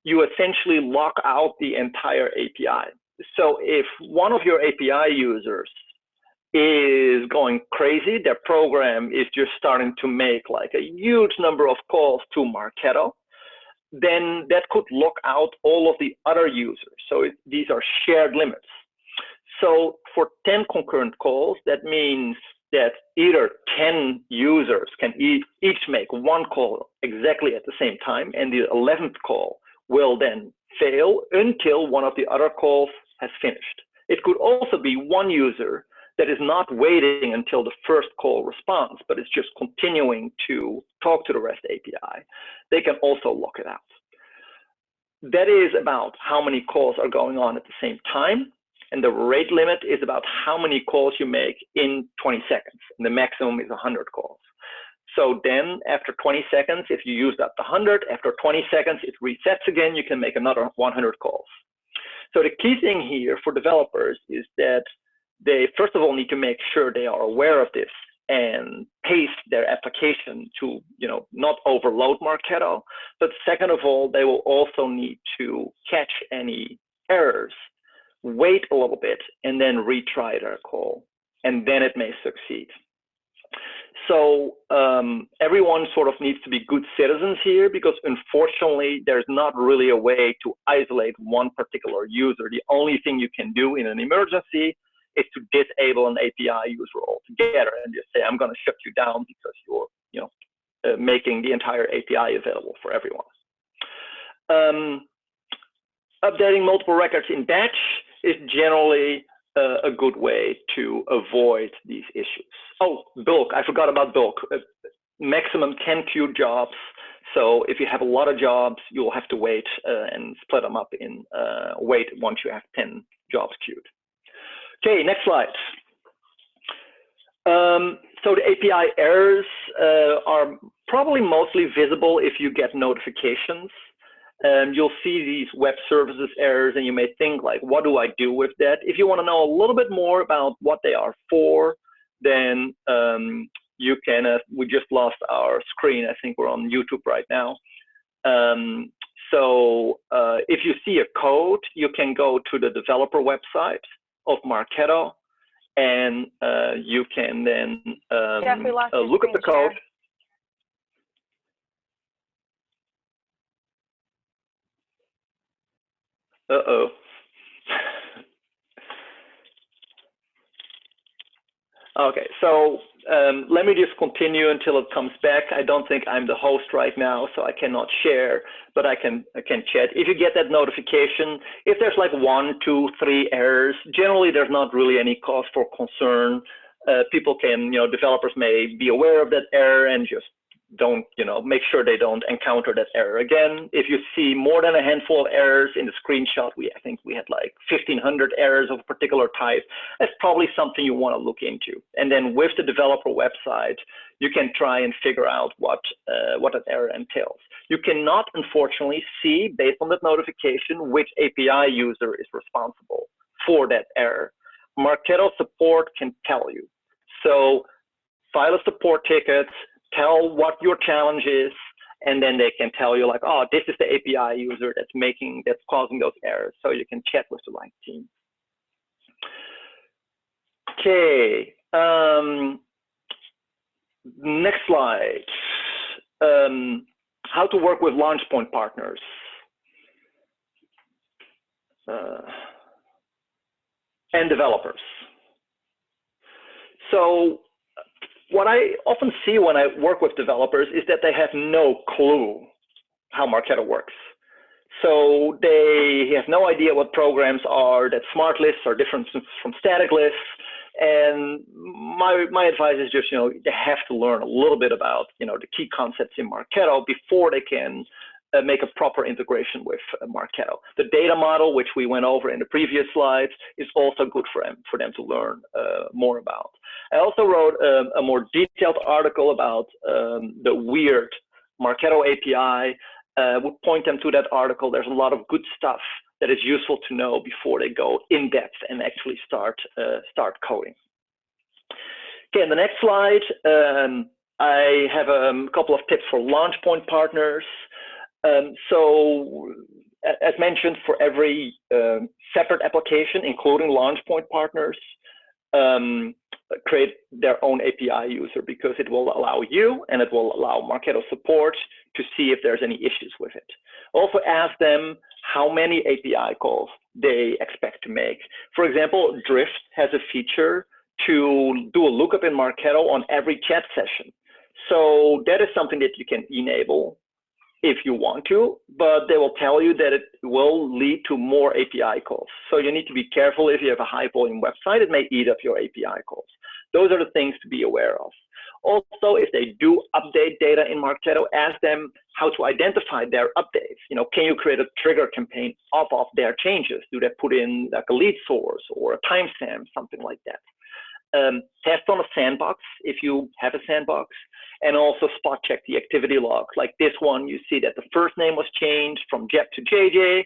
you essentially lock out the entire API. So if one of your API users is going crazy, their program is just starting to make like a huge number of calls to Marketo, then that could lock out all of the other users. So these are shared limits. So for 10 concurrent calls, that means that either 10 users can each make one call exactly at the same time, and the 11th call will then fail until one of the other calls has finished. It could also be one user that is not waiting until the first call responds, but it's just continuing to talk to the REST API. They can also lock it out. That is about how many calls are going on at the same time. And the rate limit is about how many calls you make in 20 seconds. And the maximum is 100 calls. So then after 20 seconds, if you used up the 100, after 20 seconds, it resets again, you can make another 100 calls. So the key thing here for developers is that they first of all need to make sure they are aware of this and pace their application to not overload Marketo. But second of all, they will also need to catch any errors, wait a little bit, and then retry their call, and then it may succeed. So everyone sort of needs to be good citizens here, because unfortunately, there's not really a way to isolate one particular user. The only thing you can do in an emergency is to disable an API user altogether and just say, I'm going to shut you down because you're making the entire API available for everyone. Updating multiple records in batch is generally a good way to avoid these issues. Oh, bulk, I forgot about bulk. Maximum 10 queued jobs. So if you have a lot of jobs, you'll have to wait and split them up in wait once you have 10 jobs queued. Okay, next slide. So the API errors are probably mostly visible if you get notifications. you'll see these web services errors, and you may think like, what do I do with that? If you want to know a little bit more about what they are for, then you can, we just lost our screen. I think we're on YouTube right now. So if you see a code, you can go to the developer website of Marketo, and you can then look at the code. Uh-oh. Okay, so let me just continue until it comes back. I don't think I'm the host right now, so I cannot share, but I can chat. If you get that notification, if there's like 1, 2, 3 errors, generally there's not really any cause for concern. People can, developers may be aware of that error and just don't, make sure they don't encounter that error again. If you see more than a handful of errors in the screenshot, I think we had like 1,500 errors of a particular type. That's probably something you want to look into. And then with the developer website, you can try and figure out what that error entails. You cannot, unfortunately, see based on that notification which API user is responsible for that error. Marketo support can tell you. So file a support ticket, tell what your challenge is, and then they can tell you like, oh, this is the API user that's causing those errors. So you can chat with the right team. Okay, next slide. How to work with launch point partners. And developers. So what I often see when I work with developers is that they have no clue how Marketo works. So they have no idea what programs are, that smart lists are different from static lists. And my advice is just, they have to learn a little bit about, the key concepts in Marketo before they can make a proper integration with Marketo. The data model, which we went over in the previous slides, is also good for them to learn more about. I also wrote a more detailed article about the weird Marketo API. Would point them to that article. There's a lot of good stuff that is useful to know before they go in depth and actually start coding. Okay, on the next slide, I have a couple of tips for launch point partners. So as mentioned, for every separate application, including launch point partners, create their own API user, because it will allow you and it will allow Marketo support to see if there's any issues with it. Also ask them how many API calls they expect to make. For example, Drift has a feature to do a lookup in Marketo on every chat session. So that is something that you can enable if you want to, but they will tell you that it will lead to more API calls. So you need to be careful. If you have a high volume website, it may eat up your API calls. Those are the things to be aware of. Also, if they do update data in Marketo, ask them how to identify their updates. Can you create a trigger campaign off of their changes? Do they put in like a lead source or a timestamp, something like that? Test on a sandbox if you have a sandbox, and also spot check the activity logs. Like this one, you see that the first name was changed from Jeb to JJ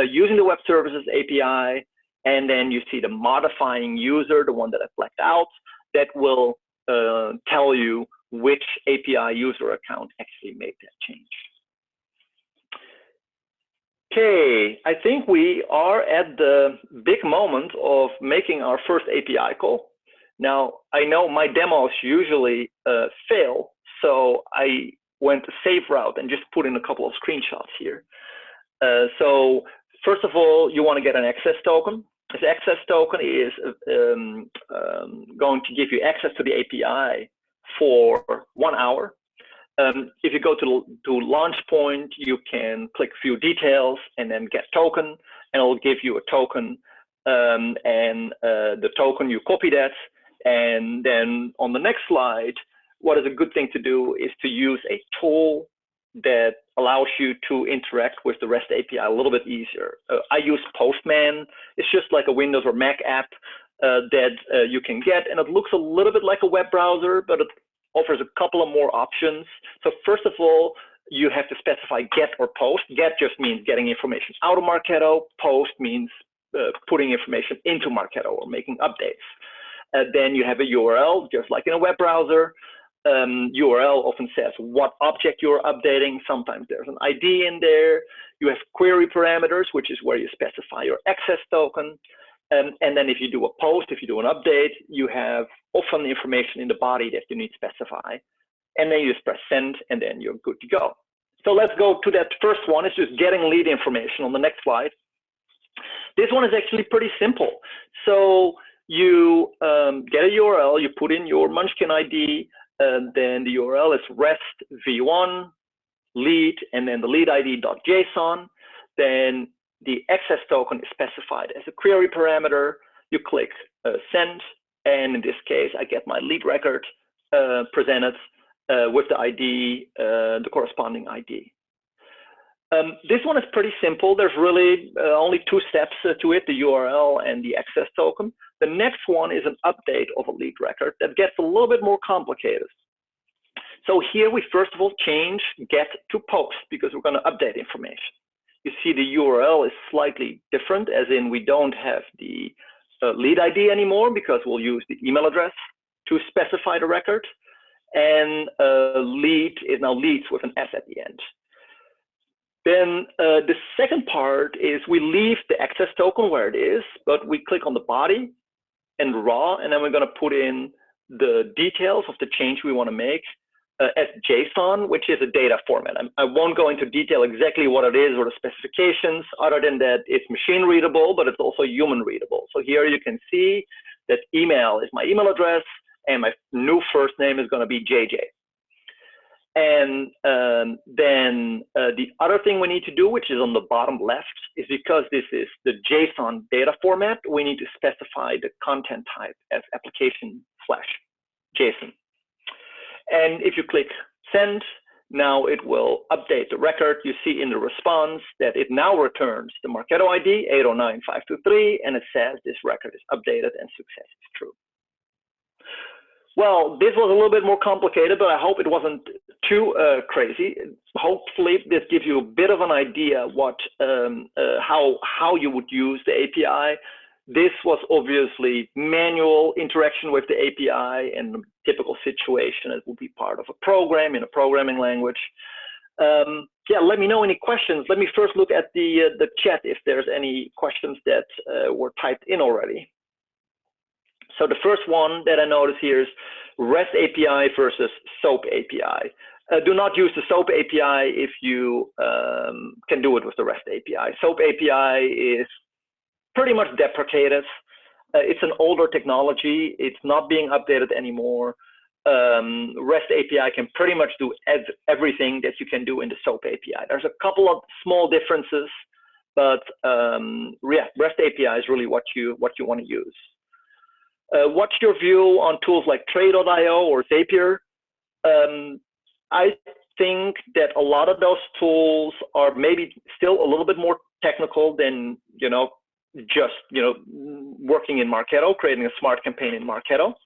using the web services API, and then you see the modifying user, the one that I blacked out, that will tell you which API user account actually made that change. Okay, I think we are at the big moment of making our first API call. Now, I know my demos usually fail, so I went a safe route and just put in a couple of screenshots here. So first of all, you want to get an access token. This access token is going to give you access to the API for 1 hour. If you go to launch point, you can click view details and then get token, and it will give you a token. The token, you copy that. And then on the next slide, what is a good thing to do is to use a tool that allows you to interact with the REST API a little bit easier. I use Postman. It's just like a Windows or Mac app that you can get, and it looks a little bit like a web browser, but it offers a couple of more options. So first of all, you have to specify get or post. Get just means getting information out of Marketo. Post means putting information into Marketo or making updates. Then you have a URL, just like in a web browser. URL often says what object you're updating. Sometimes there's an ID in there. You have query parameters, which is where you specify your access token. And then if you do a post, if you do an update, you have often the information in the body that you need to specify. And then you just press send, and then you're good to go. So let's go to that first one. It's just getting lead information on the next slide. This one is actually pretty simple. So you get a URL, you put in your Munchkin ID, and then the URL is rest v1 lead, and then the lead ID.json. Then the access token is specified as a query parameter. You click send, and in this case, I get my lead record presented with the ID, the corresponding ID. This one is pretty simple. There's really only two steps to it, the URL and the access token. The next one is an update of a lead record that gets a little bit more complicated. So here we first of all change get to post because we're going to update information. You see the URL is slightly different, as in we don't have the lead ID anymore because we'll use the email address to specify the record. And lead is now leads with an S at the end. Then the second part is we leave the access token where it is, but we click on the body and raw, and then we're going to put in the details of the change we want to make as JSON, which is a data format. I won't go into detail exactly what it is or the specifications, other than that it's machine readable, but it's also human readable. So here you can see that email is my email address, and my new first name is going to be JJ. And then the other thing we need to do, which is on the bottom left, is because this is the JSON data format, we need to specify the content type as application/JSON. And if you click send, now it will update the record. You see in the response that it now returns the Marketo ID 809523, and it says this record is updated and success is true. Well, this was a little bit more complicated, but I hope it wasn't too crazy. Hopefully, this gives you a bit of an idea what how you would use the API. This was obviously manual interaction with the API, and a typical situation it would be part of a program in a programming language. Yeah, let me know any questions. Let me first look at the chat if there's any questions that were typed in already. So the first one that I notice here is REST API versus SOAP API. Do not use the SOAP API if you can do it with the REST API. SOAP API is pretty much deprecated. It's an older technology. It's not being updated anymore. REST API can pretty much do everything that you can do in the SOAP API. There's a couple of small differences, but yeah, REST API is really what you want to use. What's your view on tools like Trade.io or Zapier? I think that a lot of those tools are maybe still a little bit more technical than, just, working in Marketo, creating a smart campaign in Marketo.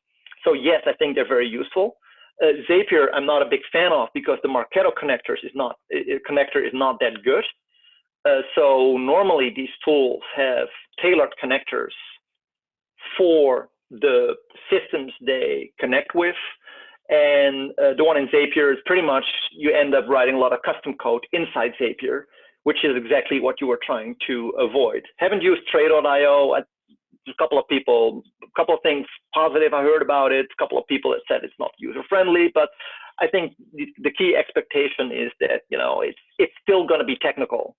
So yes, I think they're very useful. Zapier, I'm not a big fan of because the Marketo connector is not that good. So normally these tools have tailored connectors for the systems they connect with, and the one in Zapier is pretty much you end up writing a lot of custom code inside Zapier, which is exactly what you were trying to avoid. Haven't used Trade.io. A couple of things positive I heard about it. A couple of people that said it's not user friendly, but I think the key expectation is that it's still going to be technical,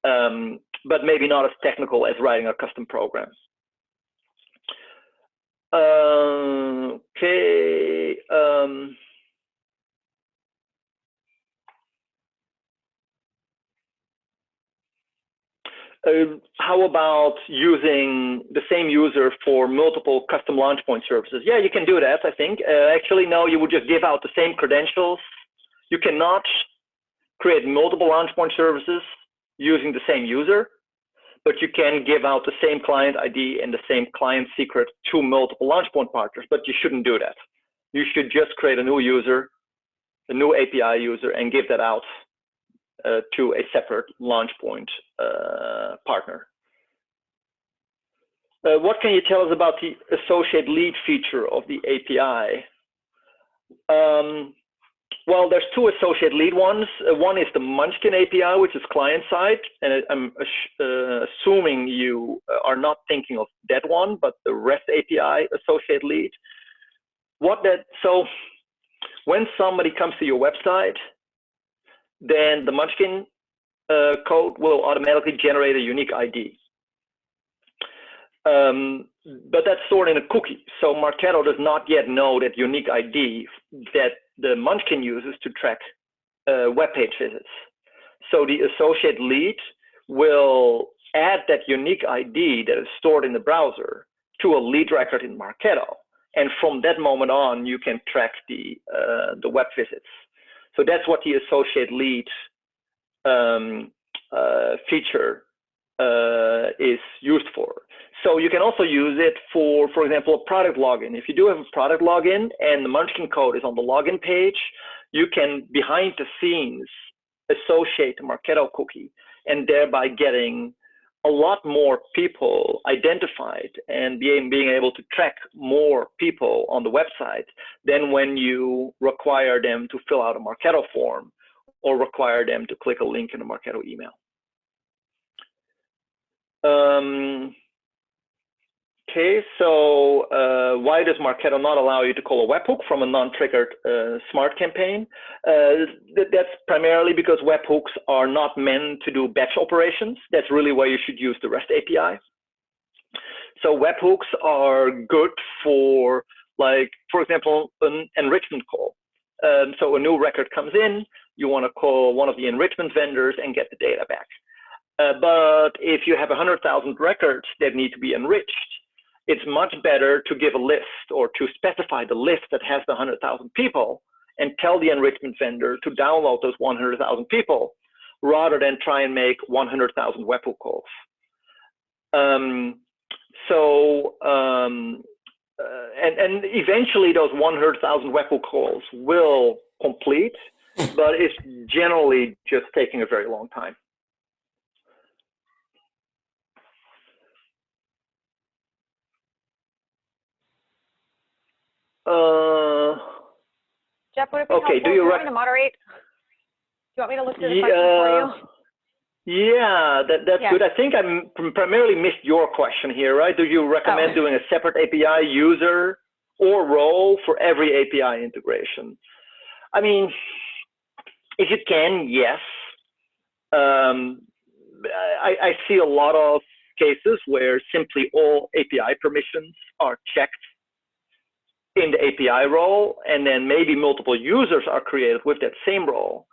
but maybe not as technical as writing a custom program. Okay. How about using the same user for multiple custom launch point services? Yeah, you can do that, I think. Actually, no, you would just give out the same credentials. You cannot create multiple launch point services using the same user, but you can give out the same client ID and the same client secret to multiple launch point partners, but you shouldn't do that. You should just create a new user a new API user and give that out to a separate launch point partner. What can you tell us about the associate lead feature of the API? Well, there's two associate lead ones. One is the Munchkin API, which is client side, and I'm assuming you are not thinking of that one, but the REST API associate lead. So when somebody comes to your website, then the Munchkin code will automatically generate a unique ID. But that's stored in a cookie. So Marketo does not yet know that unique ID that the Munchkin uses to track web page visits. So the associate lead will add that unique ID that is stored in the browser to a lead record in Marketo. And from that moment on, you can track the web visits. So that's what the associate lead feature is used for. So you can also use it for example, a product login. If you do have a product login and the Munchkin code is on the login page, you can, behind the scenes, associate the Marketo cookie and thereby getting a lot more people identified and being able to track more people on the website than when you require them to fill out a Marketo form or require them to click a link in a Marketo email. Okay, so why does Marketo not allow you to call a webhook from a non-triggered smart campaign? That's primarily because webhooks are not meant to do batch operations. That's really where you should use the REST API. So webhooks are good for, like, for example, an enrichment call. So a new record comes in, you want to call one of the enrichment vendors and get the data back. But if you have 100,000 records that need to be enriched, it's much better to give a list or to specify the list that has the 100,000 people and tell the enrichment vendor to download those 100,000 people rather than try and make 100,000 webhook calls. And eventually those 100,000 webhook calls will complete, but it's generally just taking a very long time. Jeff, would it be helpful? Do you want me to moderate? Do you want me to look through the question for you? Yeah, that's good. I think I primarily missed your question here, right? Do you recommend doing a separate API user or role for every API integration? I mean, if you can, yes. I see a lot of cases where simply all API permissions are checked in the API role, and then maybe multiple users are created with that same role.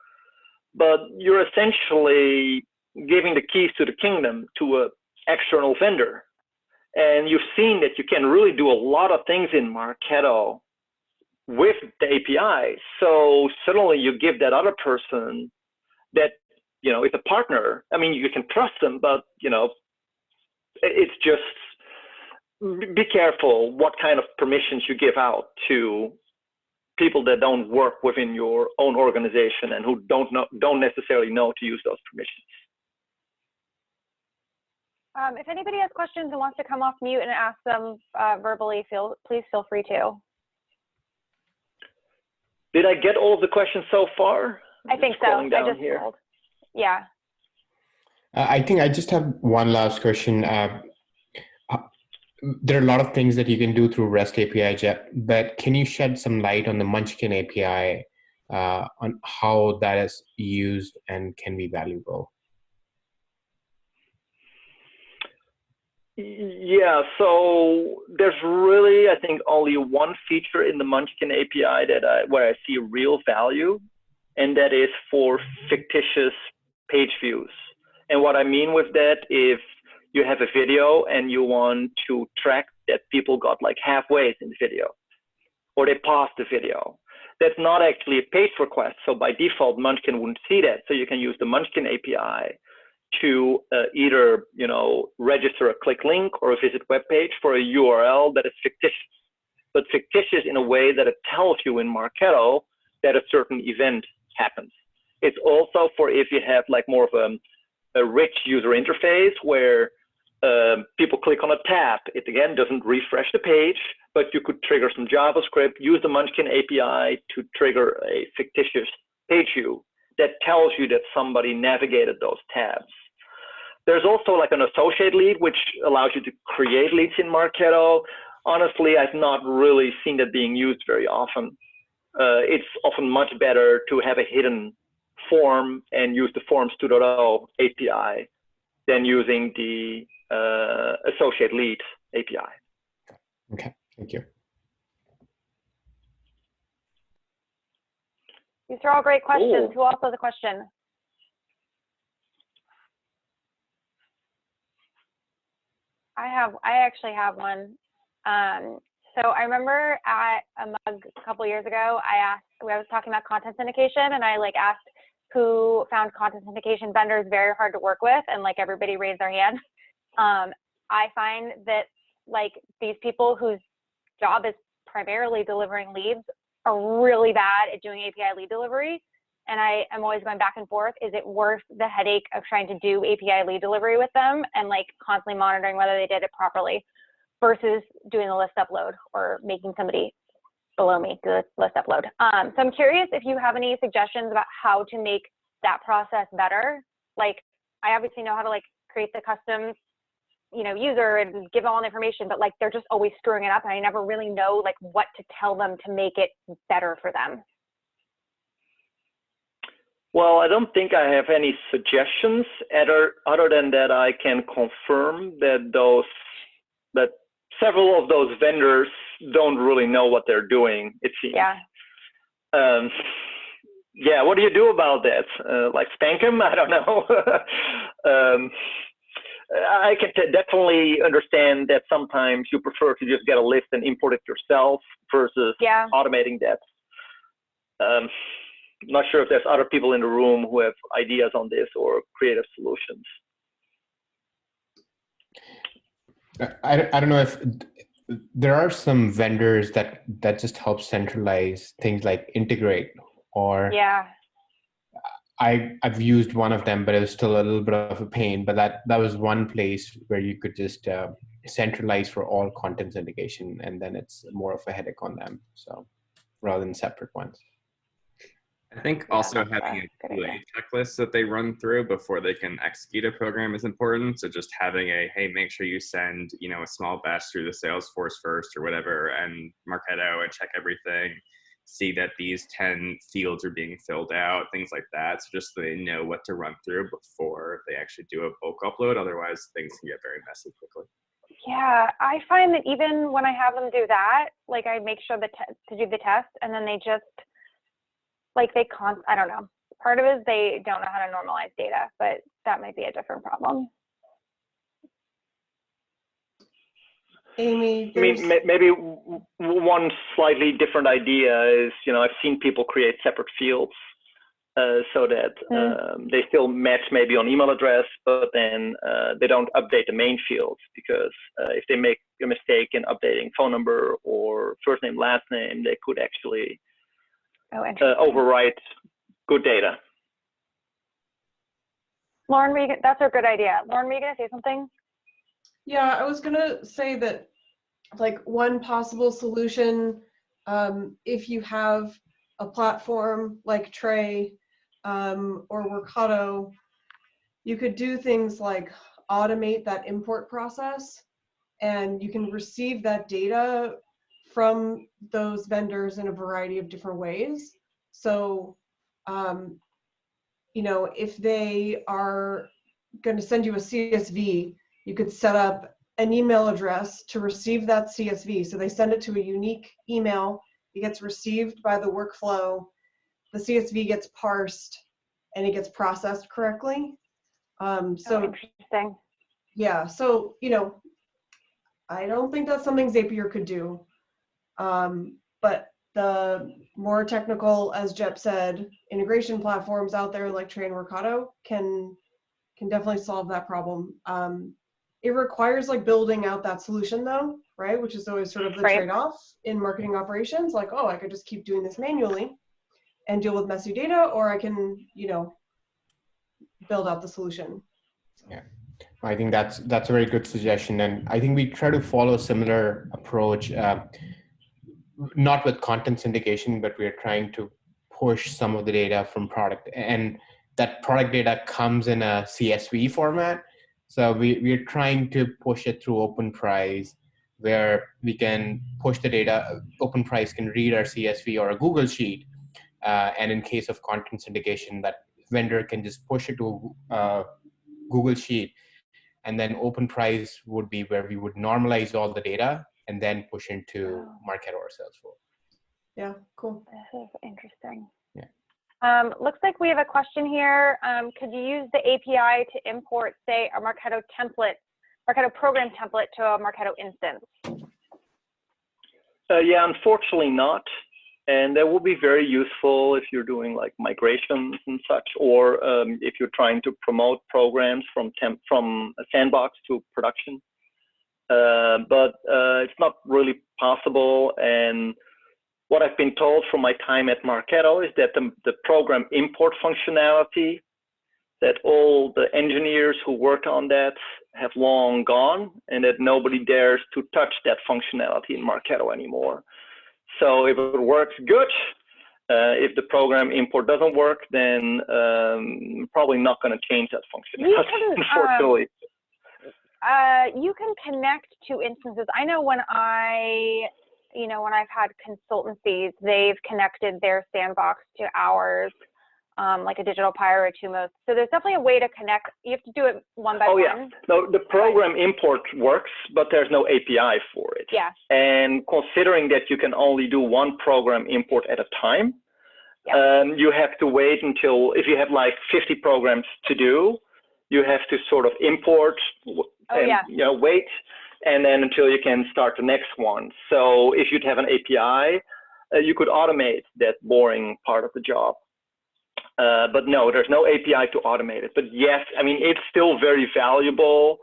But you're essentially giving the keys to the kingdom to an external vendor. And you've seen that you can really do a lot of things in Marketo with the API. So suddenly you give that other person that, you know, is a partner. I mean, you can trust them, but, you know, it's just, be careful what kind of permissions you give out to people that don't work within your own organization and who don't necessarily know to use those permissions. If anybody has questions and wants to come off mute and ask them verbally, please feel free to. Did I get all of the questions so far? I think so. I just scrolled. Yeah. I think I just have one last question. There are a lot of things that you can do through REST API, Jeff, but can you shed some light on the Munchkin API on how that is used and can be valuable? Yeah, so there's really, I think, only one feature in the Munchkin API where I see real value, and that is for fictitious page views. And what I mean with that, if you have a video and you want to track that people got like halfway in the video, or they paused the video, that's not actually a page request. So by default, Munchkin wouldn't see that. So you can use the Munchkin API to either, you know, register a click link or a visit web page for a URL that is fictitious, but fictitious in a way that it tells you in Marketo that a certain event happens. It's also for if you have like more of a rich user interface where people click on a tab. It again doesn't refresh the page, but you could trigger some JavaScript, use the Munchkin API to trigger a fictitious page view that tells you that somebody navigated those tabs. There's also like an associate lead, which allows you to create leads in Marketo. Honestly, I've not really seen that being used very often. It's often much better to have a hidden form and use the Forms 2.0 API than using the associate lead API. Okay, thank you. These are all great questions. Cool. Who else has a question? I actually have one. So I remember at a mug a couple years ago, I was talking about content syndication, and I like asked who found content syndication vendors very hard to work with, and like everybody raised their hand. I find that like these people whose job is primarily delivering leads are really bad at doing API lead delivery. And I am always going back and forth. Is it worth the headache of trying to do API lead delivery with them and like constantly monitoring whether they did it properly versus doing the list upload or making somebody below me do the list upload? So I'm curious if you have any suggestions about how to make that process better. Like I obviously know how to like create the custom, you know, user and give all the information, but like they're just always screwing it up, and I never really know like what to tell them to make it better for them. Well, I don't think I have any suggestions other than that I can confirm that several of those vendors don't really know what they're doing, it seems. Yeah. Yeah, what do you do about that? Like spank them? I don't know. I can definitely understand that sometimes you prefer to just get a list and import it yourself versus automating that. I'm not sure if there's other people in the room who have ideas on this or creative solutions. I don't know if there are some vendors that just help centralize things like Integrate, or I've used one of them, but it was still a little bit of a pain. But that was one place where you could just centralize for all content syndication, and then it's more of a headache on them. So rather than separate ones. I think also having a QA checklist that they run through before they can execute a program is important. So just having hey, make sure you send, you know, a small batch through the Salesforce first or whatever, and Marketo, and check everything, see that these 10 fields are being filled out, things like that. So just so they know what to run through before they actually do a bulk upload. Otherwise, things can get very messy quickly. Yeah, I find that even when I have them do that, like I make sure to do the test, and then they just, like I don't know. Part of it is they don't know how to normalize data, but that might be a different problem. Amy, I mean, maybe one slightly different idea is, you know, I've seen people create separate fields so that they still match maybe on email address, but then they don't update the main fields, because if they make a mistake in updating phone number or first name, last name, they could actually overwrite good data. Lauren, that's a good idea. Lauren, were you going to say something? Yeah, I was going to say that, like, one possible solution, if you have a platform like Tray or Workato, you could do things like automate that import process, and you can receive that data from those vendors in a variety of different ways. So, you know, if they are going to send you a CSV, you could set up an email address to receive that CSV. So they send it to a unique email. It gets received by the workflow. The CSV gets parsed and it gets processed correctly. So interesting. Yeah. So, you know, I don't think that's something Zapier could do. But the more technical, as Jep said, integration platforms out there like Tray and Workato can definitely solve that problem. It requires like building out that solution though, right? Which is always sort of the trade-off in marketing operations. Like, oh, I could just keep doing this manually. and deal with messy data, or I can, build out the solution. Yeah, I think that's a very good suggestion, and I think we try to follow a similar approach, not with content syndication, but we're trying to push some of the data from product, and that product data comes in a CSV format. So we're trying to push it through OpenPrice, where we can push the data. OpenPrice can read our CSV or a Google Sheet, and in case of content syndication, that vendor can just push it to Google Sheet, and then OpenPrice would be where we would normalize all the data and then push into Marketo or Salesforce. Yeah, cool. This is interesting. Yeah. Looks like we have a question here. Could you use the API to import, say, a Marketo program template to a Marketo instance? Yeah, unfortunately not. And that will be very useful if you're doing like migrations and such, or if you're trying to promote programs from a sandbox to production. But it's not really possible. And what I've been told from my time at Marketo is that the program import functionality, that all the engineers who work on that have long gone, and that nobody dares to touch that functionality in Marketo anymore. So if it works, good. If the program import doesn't work, then probably not going to change that functionality, unfortunately. You can connect to instances. I know when when I've had consultancies, they've connected their sandbox to ours, like a Digital Pyre or Tumos. So there's definitely a way to connect. You have to do it one by one. Yeah. No, the program import works, but there's no API for it. Yeah. And considering that you can only do one program import at a time, you have to wait until, if you have like 50 programs to do, you have to sort of import and wait, and then until you can start the next one. So if you'd have an API, you could automate that boring part of the job. But no, there's no API to automate it. But yes, I mean, it's still very valuable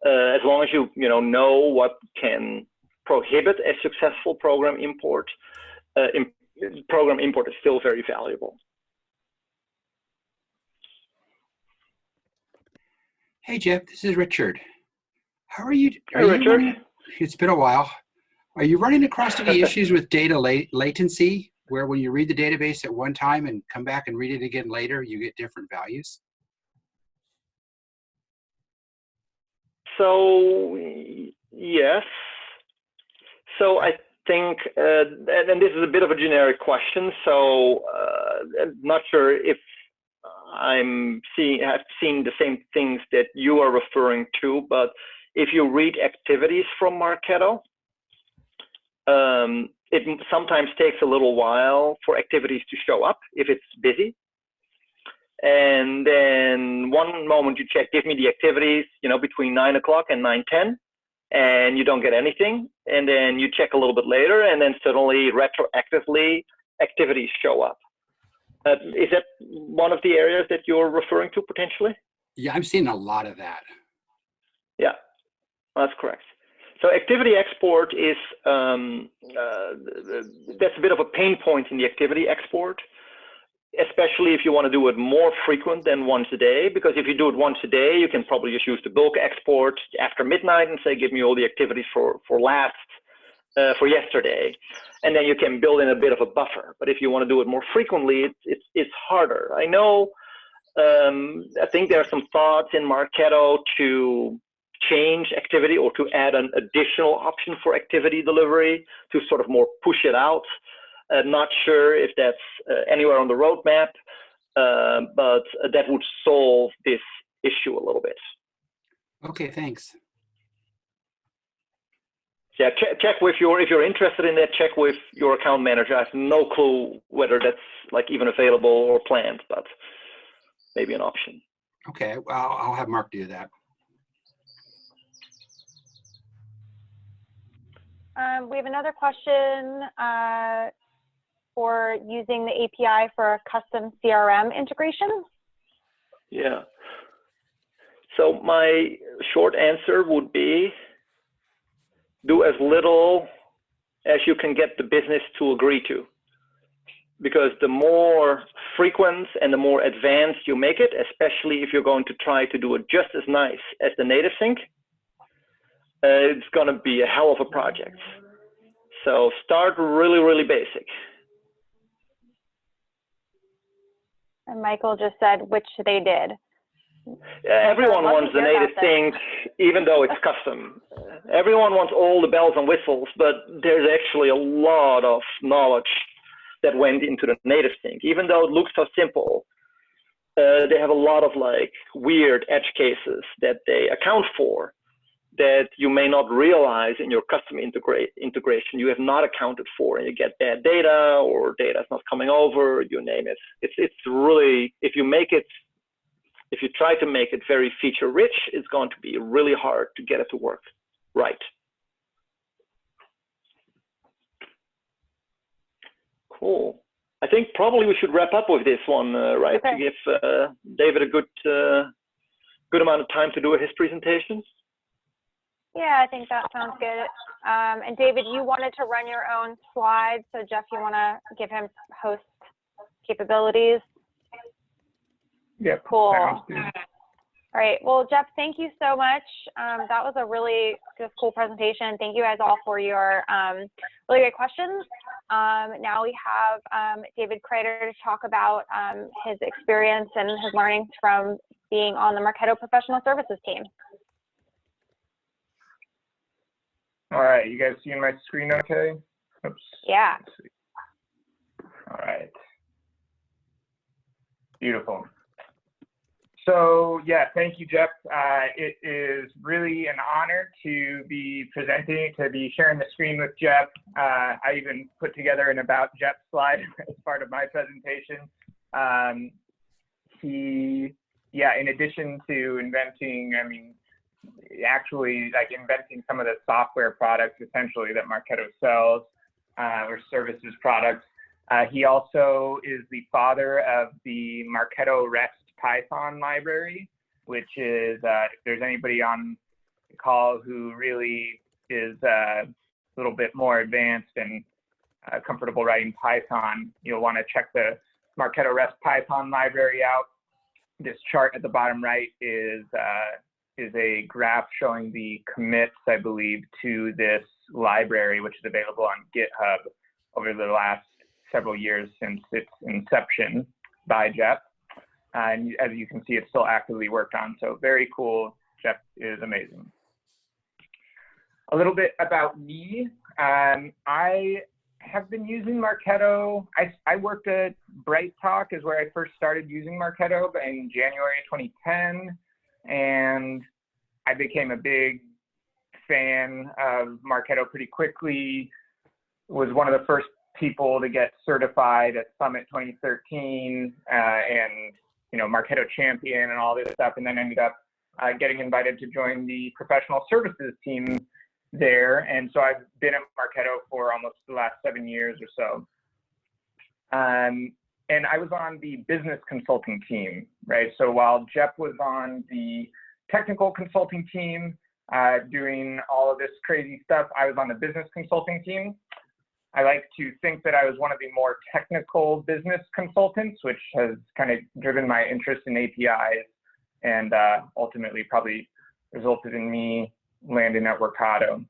as long as you know what can prohibit a successful program import. Program import is still very valuable. Hey Jeff, this is Richard. How are you? Hey Richard. It's been a while. Are you running across any issues with data latency, where when you read the database at one time and come back and read it again later, you get different values? So yes. So I think, and this is a bit of a generic question, so I'm not sure if have seen the same things that you are referring to, but if you read activities from Marketo, it sometimes takes a little while for activities to show up if it's busy. And then one moment you check, give me the activities, between 9 o'clock and 9:10, and you don't get anything. And then you check a little bit later, and then suddenly retroactively activities show up. Is that one of the areas that you're referring to potentially? Yeah, I'm seeing a lot of that. Yeah, that's correct. So activity export is, that's a bit of a pain point in the activity export, especially if you want to do it more frequent than once a day, because if you do it once a day, you can probably just use the bulk export after midnight and say, give me all the activities for yesterday. And then you can build in a bit of a buffer. But if you want to do it more frequently, it's harder. I know, I think there are some thoughts in Marketo to change activity or to add an additional option for activity delivery to sort of more push it out. Not sure if that's anywhere on the roadmap, but that would solve this issue a little bit. Okay, thanks. Yeah, check with if you're interested in that, check with your account manager. I have no clue whether that's like even available or planned, but maybe an option. Okay, well, I'll have Mark do that. We have another question for using the API for a custom CRM integration. Yeah. So my short answer would be do as little as you can get the business to agree to. because the more frequent and the more advanced you make it, especially if you're going to try to do it just as nice as the native sync, it's going to be a hell of a project. So start really, really basic. And Michael just said, which they did. Everyone wants the native sync, even though it's custom. Everyone wants all the bells and whistles, but there's actually a lot of knowledge that went into the native sync. Even though it looks so simple, they have a lot of like weird edge cases that they account for that you may not realize in your custom integration you have not accounted for, and you get bad data or data is not coming over, you name it. It's really, if you try to make it very feature rich, it's going to be really hard to get it to work right. Cool. I think probably we should wrap up with this one, right? Okay. To give David a good amount of time to do his presentation. Yeah, I think that sounds good. And David, you wanted to run your own slides, so Jeff, you want to give him host capabilities? Yeah. Cool. All right. Well, Jeff, thank you so much. That was a really just cool presentation. Thank you guys all for your really great questions. Now we have David Kreider to talk about his experience and his learnings from being on the Marketo Professional Services team. All right, you guys seeing my screen okay? Oops. Yeah. All right. Beautiful. So yeah, thank you, Jeff. It is really an honor to be presenting, to be sharing the screen with Jeff. I even put together an About Jeff slide as part of my presentation. In addition to inventing, actually like inventing some of the software products essentially that Marketo sells, or services products, he also is the father of the Marketo REST Python library, which is, if there's anybody on the call who really is a little bit more advanced and comfortable writing Python, you'll want to check the Marketo REST Python library out. This chart at the bottom right is a graph showing the commits, I believe, to this library, which is available on GitHub over the last several years since its inception by Jeff. And as you can see, it's still actively worked on. So very cool. Jeff is amazing. A little bit about me. I have been using Marketo. I worked at BrightTalk is where I first started using Marketo in January 2010. And I became a big fan of Marketo pretty quickly. Was one of the first people to get certified at Summit 2013, and Marketo champion and all this stuff, and then ended up getting invited to join the professional services team there. And so I've been at Marketo for almost the last 7 years or so. And I was on the business consulting team, right? So while Jeff was on the technical consulting team, doing all of this crazy stuff, I was on the business consulting team. I like to think that I was one of the more technical business consultants, which has kind of driven my interest in APIs and ultimately probably resulted in me landing at Workato.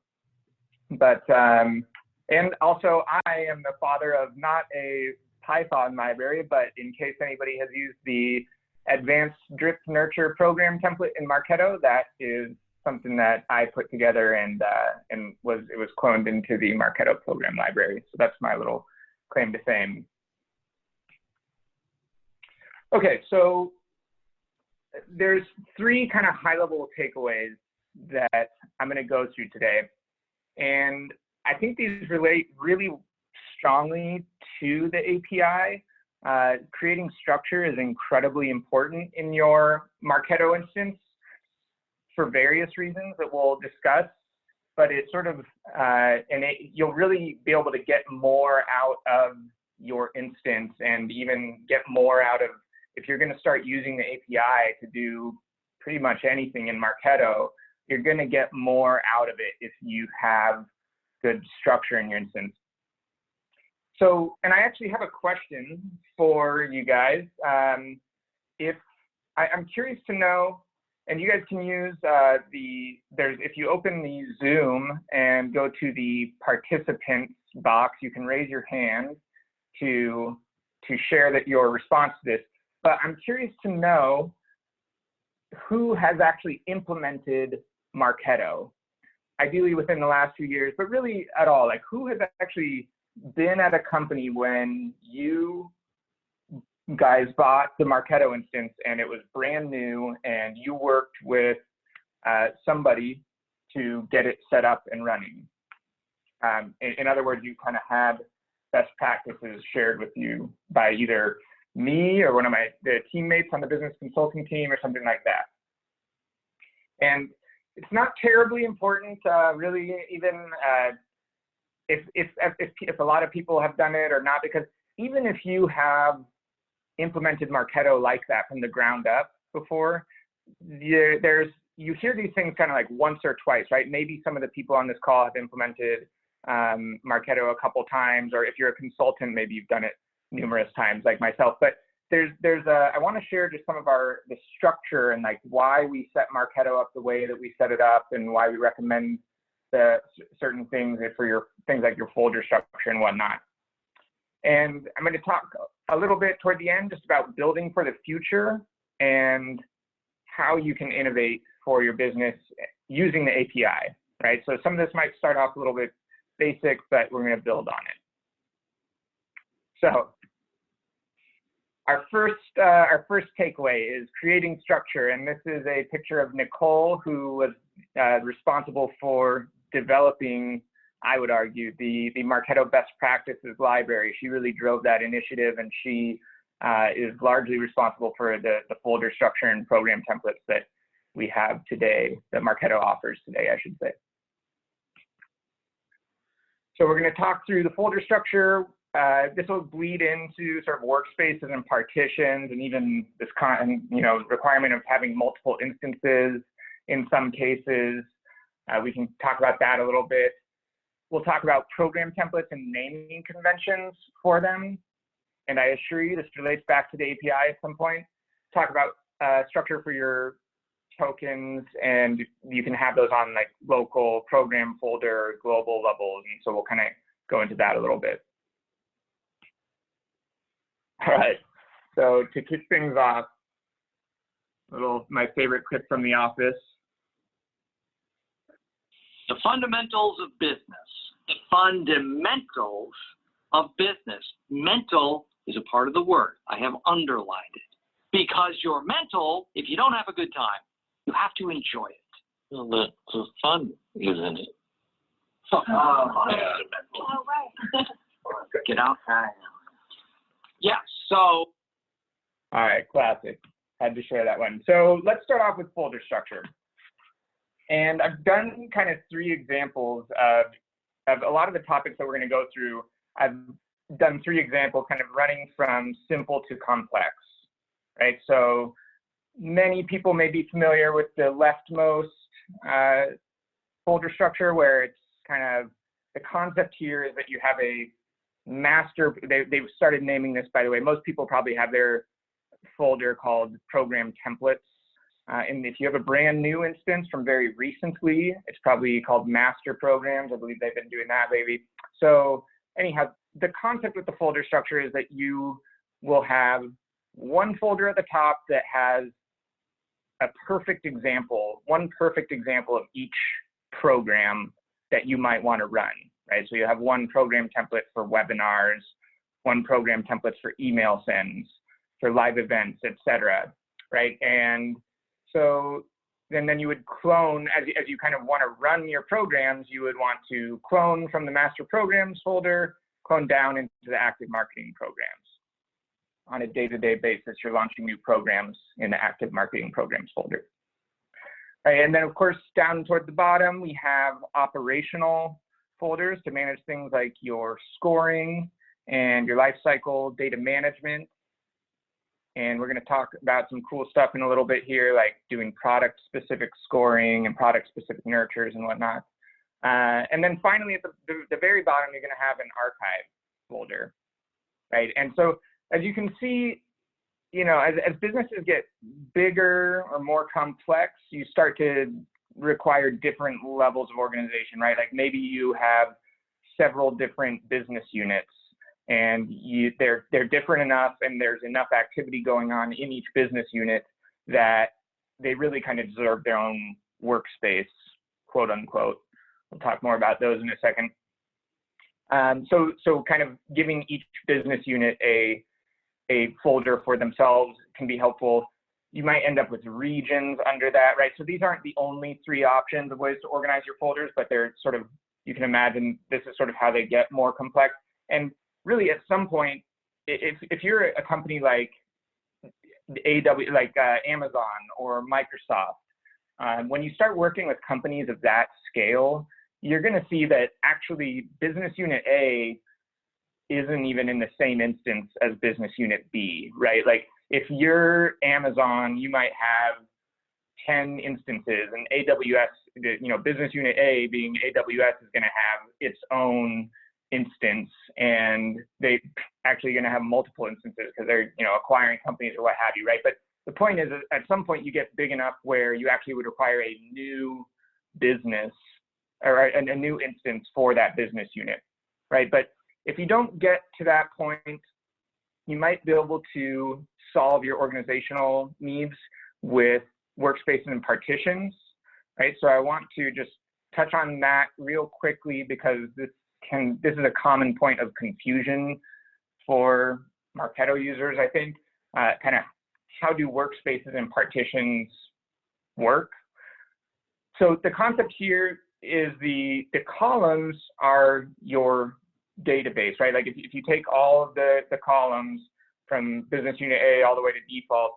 But, and also I am the father of not a Python library, but in case anybody has used the advanced drift nurture program template in Marketo, that is something that I put together and it was cloned into the Marketo program library. So that's my little claim to fame. Okay, so there's three kind of high-level takeaways that I'm going to go through today. And I think these relate really strongly to the API. Creating structure is incredibly important in your Marketo instance for various reasons that we'll discuss, but it's sort of, you'll really be able to get more out of your instance and even get more out of, if you're going to start using the API to do pretty much anything in Marketo, you're going to get more out of it if you have good structure in your instance. So, and I actually have a question for you guys. If I'm curious to know, and you guys can use if you open the Zoom and go to the participants box, you can raise your hand to share your response to this. But I'm curious to know who has actually implemented Marketo, ideally within the last few years, but really at all. Like, who has actually been at a company when you guys bought the Marketo instance and it was brand new and you worked with somebody to get it set up and running? In other words, you kind of had best practices shared with you by either me or one of the teammates on the business consulting team or something like that. And it's not terribly important, really, even if a lot of people have done it or not, because even if you have implemented Marketo like that from the ground up before, you hear these things kind of like once or twice, right? Maybe some of the people on this call have implemented Marketo a couple times, or if you're a consultant, maybe you've done it numerous times like myself. But I want to share just some of the structure and like why we set Marketo up the way that we set it up and why we recommend the certain things for your things like your folder structure and whatnot. And I'm going to talk a little bit toward the end just about building for the future and how you can innovate for your business using the API, right? So some of this might start off a little bit basic, but we're going to build on it. So our first takeaway is creating structure, and this is a picture of Nicole, who was responsible for developing, I would argue, the Marketo Best Practices library. She really drove that initiative, and she is largely responsible for the folder structure and program templates that we have today, that Marketo offers today, I should say. So we're going to talk through the folder structure. This will bleed into sort of workspaces and partitions, and even this requirement of having multiple instances in some cases. We can talk about that a little bit. We'll talk about program templates and naming conventions for them. And I assure you, this relates back to the API at some point. Talk about structure for your tokens, and you can have those on like local, program, folder, global levels. And so we'll kind of go into that a little bit. All right, so to kick things off, my favorite clip from The Office. The fundamentals of business. The fundamentals of business. Mental is a part of the word. I have underlined it. Because you're mental, if you don't have a good time, you have to enjoy it. Well, the fun is in it. Oh, right. Get outside. Yeah, so. All right, classic. Had to share that one. So let's start off with folder structure. And I've done kind of 3 examples of a lot of the topics that we're going to go through. I've done 3 examples kind of running from simple to complex, right? So many people may be familiar with the leftmost folder structure, where it's kind of, the concept here is that you have a master, they've started naming this, by the way. Most people probably have their folder called program templates. And if you have a brand new instance from very recently, it's probably called master programs. I believe they've been doing that lately. So anyhow, the concept with the folder structure is that you will have one folder at the top that has a perfect example, one perfect example of each program that you might want to run, right? So you have one program template for webinars, one program template for email sends, for live events, etc., right? And so then you would clone, as you kind of want to run your programs, you would want to clone from the master programs folder, clone down into the active marketing programs. On a day-to-day basis, you're launching new programs in the active marketing programs folder. Right, and then of course, down toward the bottom, we have operational folders to manage things like your scoring and your lifecycle data management. And we're going to talk about some cool stuff in a little bit here, like doing product-specific scoring and product-specific nurtures and whatnot. And then finally, at the very bottom, you're going to have an archive folder, right? And so as you can see, you know, as businesses get bigger or more complex, you start to require different levels of organization, right? Like maybe you have several different business units, and they're different enough, and there's enough activity going on in each business unit that they really kind of deserve their own workspace, quote unquote. We'll talk more about those in a second. So kind of giving each business unit a folder for themselves can be helpful. You might end up with regions under that, right? So these aren't the only 3 options of ways to organize your folders, but they're sort of, you can imagine this is sort of how they get more complex. And really at some point, if you're a company like Amazon or Microsoft, when you start working with companies of that scale, you're going to see that actually business unit A isn't even in the same instance as business unit B, right? Like if you're Amazon, you might have 10 instances, and AWS, you know, business unit A being AWS is going to have its own instance, and they actually going to have multiple instances because they're, you know, acquiring companies or what have you, right? But the point is, at some point you get big enough where you actually would require a new business or a new instance for that business unit, right? But if you don't get to that point, you might be able to solve your organizational needs with workspaces and partitions, right? So I want to just touch on that real quickly because this is a common point of confusion for Marketo users, I think. Kind of how do workspaces and partitions work? So the concept here is the columns are your database, right? Like if you take all of the columns from business unit A all the way to default,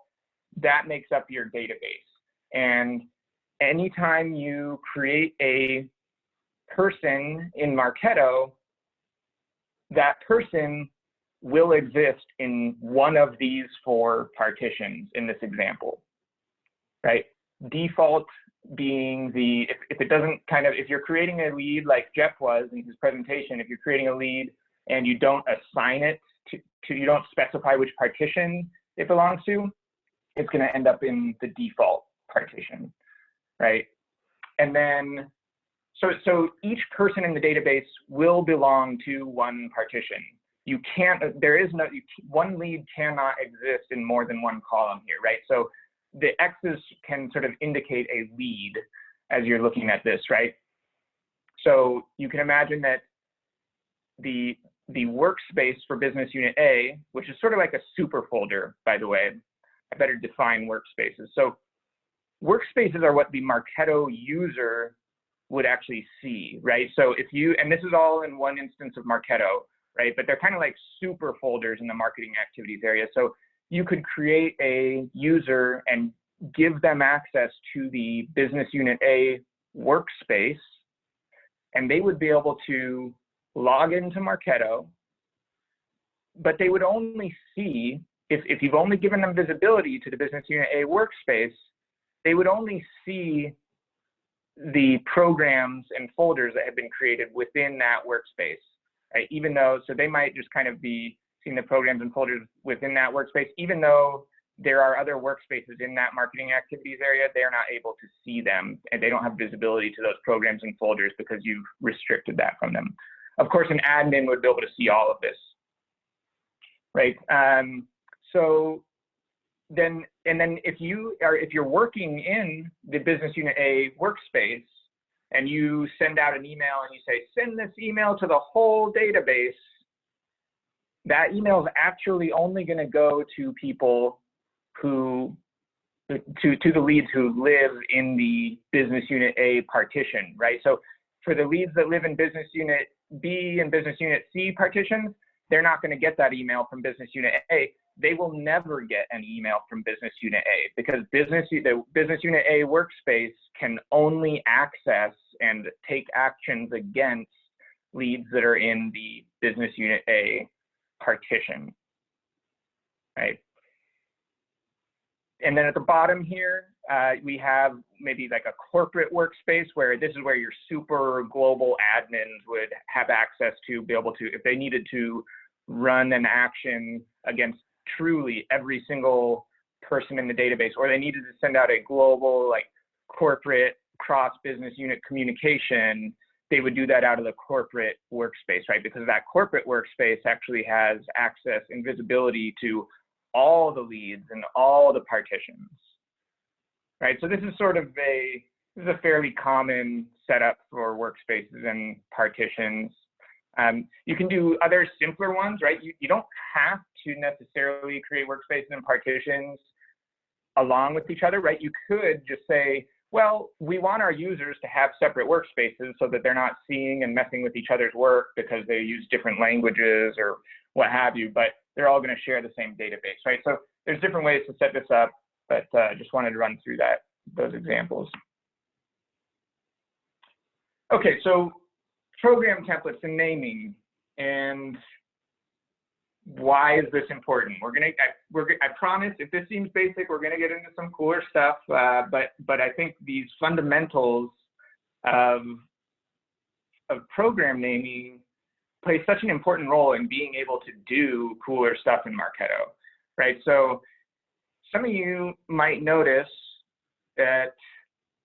that makes up your database. And anytime you create a person in Marketo, that person will exist in one of these 4 partitions in this example, right? Default being if it doesn't if you're creating a lead like Jeff was in his presentation, if you're creating a lead and you don't assign it you don't specify which partition it belongs to, it's going to end up in the default partition, right? And then, so each person in the database will belong to one partition. You can't, one lead cannot exist in more than one column here, right? So the X's can sort of indicate a lead as you're looking at this, right? So you can imagine that the workspace for business unit A, which is sort of like a super folder, by the way, I better define workspaces. So workspaces are what the Marketo user would actually see, right? So if you, and this is all in one instance of Marketo, right? But they're kind of like super folders in the marketing activities area. So you could create a user and give them access to the business unit A workspace, and they would be able to log into Marketo, but they would only see, if you've only given them visibility to the business unit A workspace, they would only see the programs and folders that have been created within that workspace, right? Even though, so they might just kind of be seeing the programs and folders within that workspace, even though there are other workspaces in that marketing activities area, they're not able to see them, and they don't have visibility to those programs and folders because you've restricted that from them. Of course, an admin would be able to see all of this, right? So then, and then if you're working in the business unit A workspace and you send out an email and you say, send this email to the whole database, that email is actually only going to go to people who, to the leads who live in the business unit A partition, right? So for the leads that live in business unit B and business unit C partitions, they're not going to get that email from business unit A. They will never get an email from business unit A because the business unit A workspace can only access and take actions against leads that are in the business unit A partition, right? And then at the bottom here, we have maybe like a corporate workspace where this is where your super global admins would have access to be able to, if they needed to run an action against truly every single person in the database, or they needed to send out a global, like, corporate cross-business unit communication, they would do that out of the corporate workspace, right? Because that corporate workspace actually has access and visibility to all the leads and all the partitions, right? So this is sort of a fairly common setup for workspaces and partitions. You can do other simpler ones, right? You don't have to necessarily create workspaces and partitions along with each other, right? You could just say, well, we want our users to have separate workspaces so that they're not seeing and messing with each other's work because they use different languages or what have you, but they're all going to share the same database, right? So there's different ways to set this up, but just wanted to run through those examples. Okay, so program templates and naming, and why is this important? I promise, if this seems basic, we're gonna get into some cooler stuff, but I think these fundamentals of program naming play such an important role in being able to do cooler stuff in Marketo, right? So some of you might notice that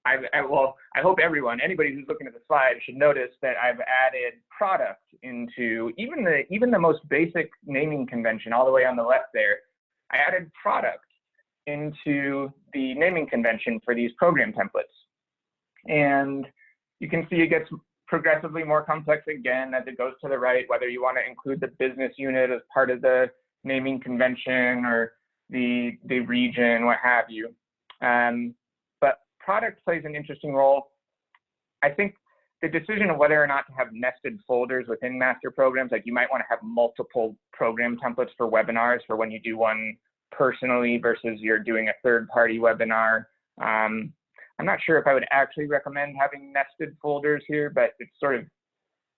I hope anybody who's looking at the slide should notice that I've added product into even the most basic naming convention all the way on the left there. I added product into the naming convention for these program templates. And you can see it gets progressively more complex again as it goes to the right, whether you want to include the business unit as part of the naming convention or the region, what have you. Product plays an interesting role. I think the decision of whether or not to have nested folders within master programs, like you might want to have multiple program templates for webinars for when you do one personally versus you're doing a third-party webinar. I'm not sure if I would actually recommend having nested folders here, but it's sort of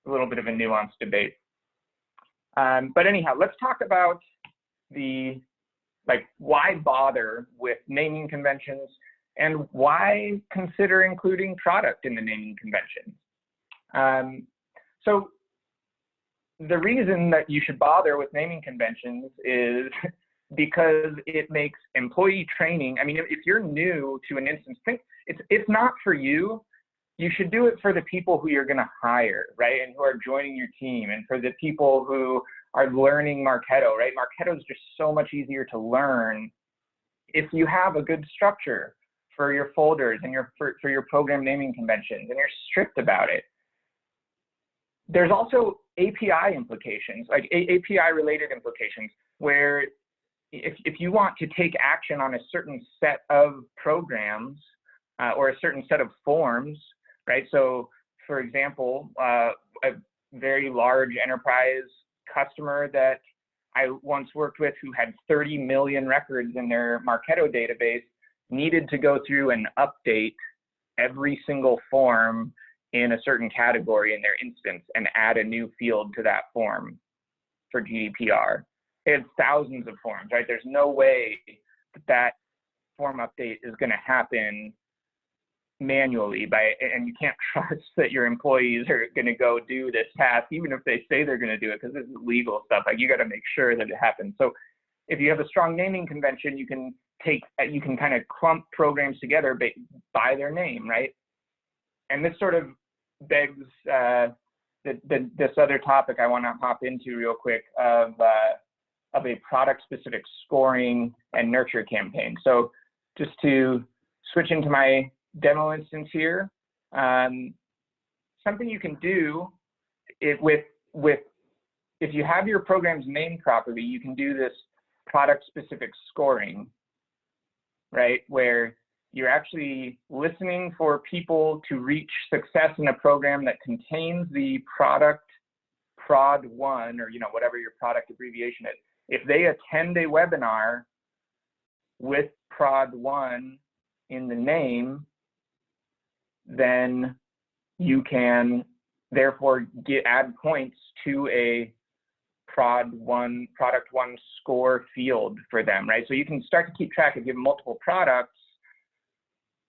a little bit of a nuanced debate. But anyhow, let's talk about why bother with naming conventions and why consider including product in the naming convention. So the reason that you should bother with naming conventions is because it makes employee training, I mean, if you're new to an instance, it's not for you. You should do it for the people who you're gonna hire, right? And who are joining your team, and for the people who are learning Marketo, right? Marketo is just so much easier to learn if you have a good structure for your folders and for your program naming conventions, and you're strict about it. There's also API implications, like API related implications, where if you want to take action on a certain set of programs or a certain set of forms, right? So for example, a very large enterprise customer that I once worked with who had 30 million records in their Marketo database needed to go through and update every single form in a certain category in their instance and add a new field to that form for GDPR. They had thousands of forms, right? There's no way that form update is going to happen manually and you can't trust that your employees are going to go do this task, even if they say they're going to do it, because this is legal stuff. Like, you got to make sure that it happens. So if you have a strong naming convention, you can kind of clump programs together by their name, right? And this sort of begs this other topic I want to hop into real quick of a product-specific scoring and nurture campaign. So just to switch into my demo instance here, something you can do if you have your programs named properly, you can do this product-specific scoring, right? Where you're actually listening for people to reach success in a program that contains the product prod 1, or whatever your product abbreviation is. If they attend a webinar with prod 1 in the name, then you can therefore add points to a product 1 score field for them, right? So you can start to keep track, if you have multiple products,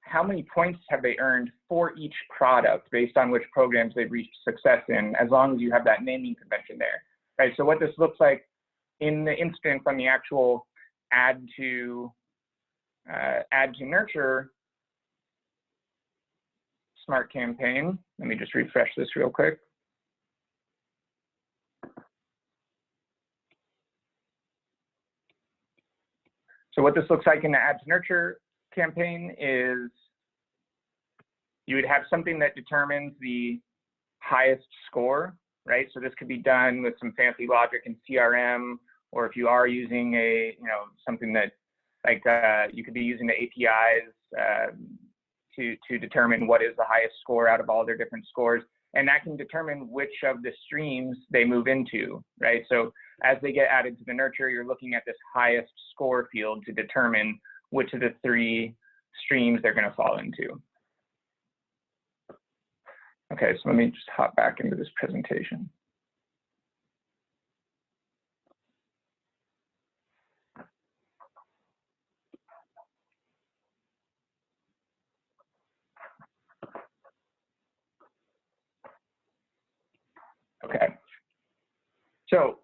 how many points have they earned for each product based on which programs they've reached success in, as long as you have that naming convention there. right? So what this looks like in the instance on the actual add to nurture smart campaign. Let me just refresh this real quick. So what this looks like in the add to nurture campaign is you would have something that determines the highest score, right? So this could be done with some fancy logic in CRM, or if you are using a, something that like you could be using the APIs to determine what is the highest score out of all their different scores. And that can determine which of the streams they move into, right? So as they get added to the nurture, you're looking at this highest score field to determine which of the 3 streams they're going to fall into. Okay, so let me just hop back into this presentation. Okay, so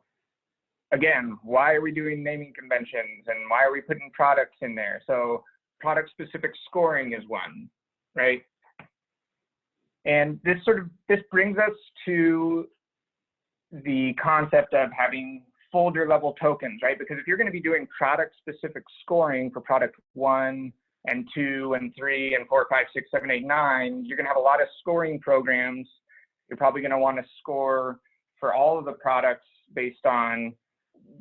again, why are we doing naming conventions and why are we putting products in there? So product specific scoring is one, right? And this brings us to the concept of having folder level tokens, right? Because if you're going to be doing product specific scoring for product 1 and 2 and 3 and 4, 5, 6, 7, 8, 9, you're going to have a lot of scoring programs. You're probably going to want to score for all of the products based on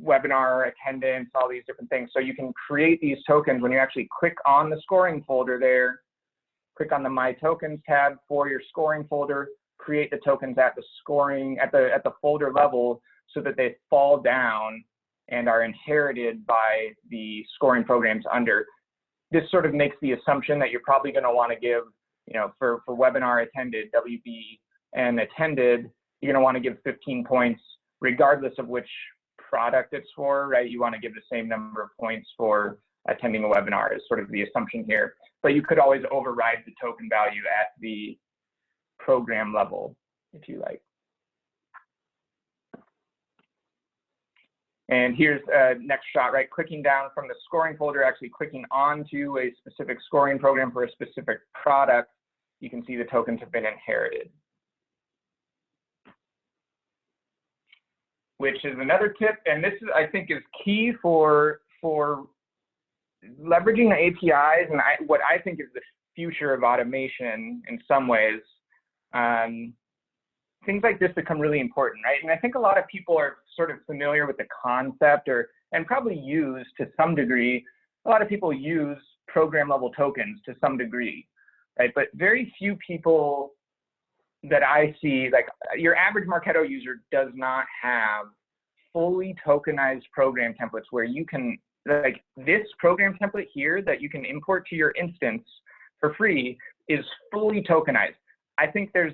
webinar attendance, all these different things. So you can create these tokens when you actually click on the scoring folder there, click on the My Tokens tab for your scoring folder, create the tokens at the scoring, at the folder level so that they fall down and are inherited by the scoring programs under. This sort of makes the assumption that you're probably going to want to give, for webinar attended, WB, and attended, you're going to want to give 15 points regardless of which product it's for, right? You want to give the same number of points for attending a webinar is sort of the assumption here. But you could always override the token value at the program level if you like. And here's a next shot, right? Clicking down from the scoring folder, actually clicking onto a specific scoring program for a specific product, you can see the tokens have been inherited. Which is another tip, and this is, I think, is key for leveraging the APIs and what I think is the future of automation in some ways. Things like this become really important, right? And I think a lot of people are sort of familiar with the concept and probably use to some degree, a lot of people use program level tokens to some degree, right? But very few people that I see, like your average Marketo user does not have fully tokenized program templates where you can, like this program template here that you can import to your instance for free is fully tokenized. I think there's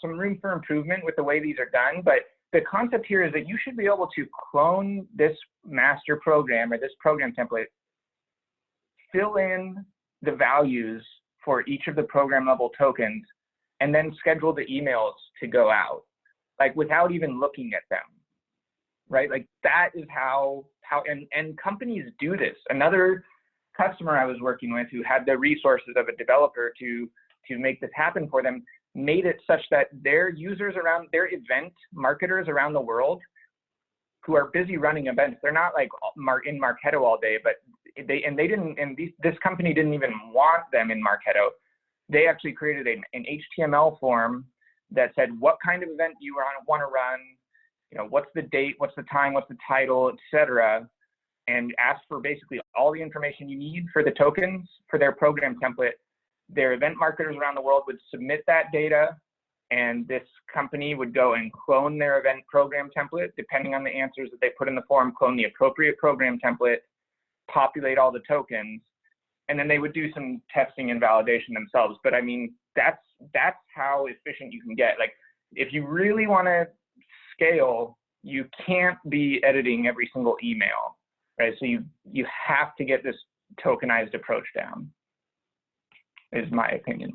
some room for improvement with the way these are done, but the concept here is that you should be able to clone this master program or this program template, fill in the values for each of the program level tokens, and then schedule the emails to go out, like without even looking at them, right? Like that is how and companies do this. Another customer I was working with who had the resources of a developer to make this happen for them made it such that their users around, their event marketers around the world who are busy running events, they're not like in Marketo all day, but this company didn't even want them in Marketo. They actually created an HTML form that said what kind of event you want to run, what's the date, what's the time, what's the title, etc., and asked for basically all the information you need for the tokens for their program template. Their event marketers around the world would submit that data, and this company would go and clone their event program template, depending on the answers that they put in the form, clone the appropriate program template, populate all the tokens, and then they would do some testing and validation themselves. But I mean, that's how efficient you can get. Like, if you really want to scale, you can't be editing every single email, right? So you have to get this tokenized approach down, is my opinion.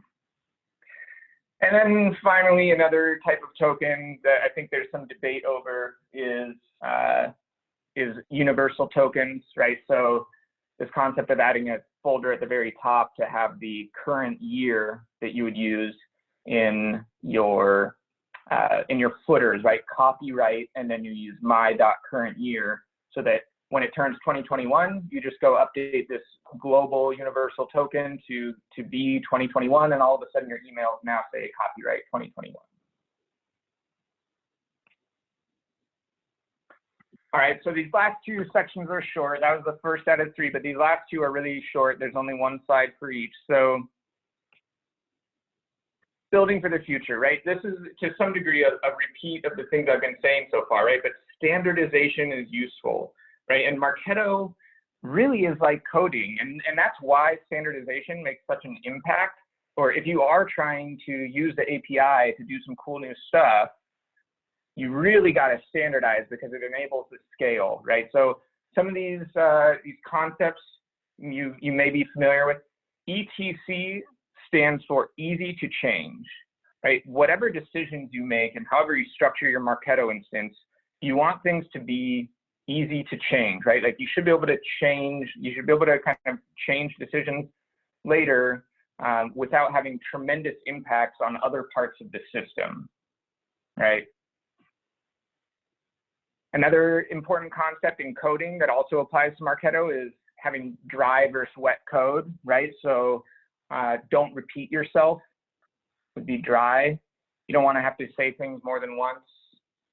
And then finally, another type of token that I think there's some debate over is universal tokens, right? So this concept of adding a folder at the very top to have the current year that you would use in your footers, right? Copyright, and then you use my.current year, so that when it turns 2021, you just go update this global universal token to be 2021, and all of a sudden your emails now say copyright 2021. All right, so these last two sections are short. That was the first out of 3, but these last 2 are really short. There's only 1 slide for each. So building for the future, right? This is to some degree a repeat of the things I've been saying so far, right? But standardization is useful, right? And Marketo really is like coding, and that's why standardization makes such an impact. Or if you are trying to use the API to do some cool new stuff, you really got to standardize because it enables the scale, right? So some of these concepts you may be familiar with. ETC stands for easy to change, right? Whatever decisions you make and however you structure your Marketo instance, you want things to be easy to change, right? Like you should be able to change, you should be able to kind of change decisions later without having tremendous impacts on other parts of the system, right? Another important concept in coding that also applies to Marketo is having dry versus wet code, right? So don't repeat yourself would be dry. You don't want to have to say things more than once,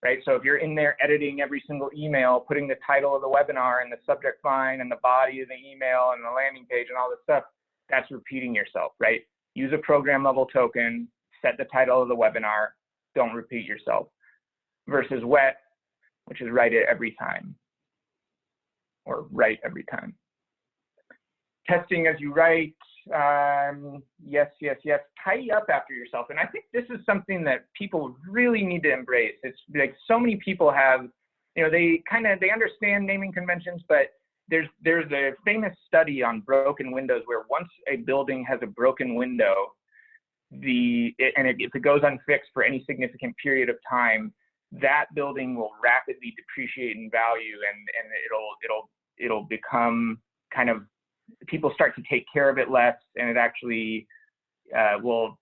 right? So if you're in there editing every single email, putting the title of the webinar and the subject line and the body of the email and the landing page and all this stuff, that's repeating yourself, right? Use a program level token, set the title of the webinar, don't repeat yourself. Versus wet, which is write it every time, or write every time. Testing as you write, yes, yes, yes. Tidy up after yourself. And I think this is something that people really need to embrace. It's like so many people have, you know, they understand naming conventions, but there's a famous study on broken windows where once a building has a broken window, if it goes unfixed for any significant period of time, that building will rapidly depreciate in value, and it'll become kind of, people start to take care of it less, and it actually will,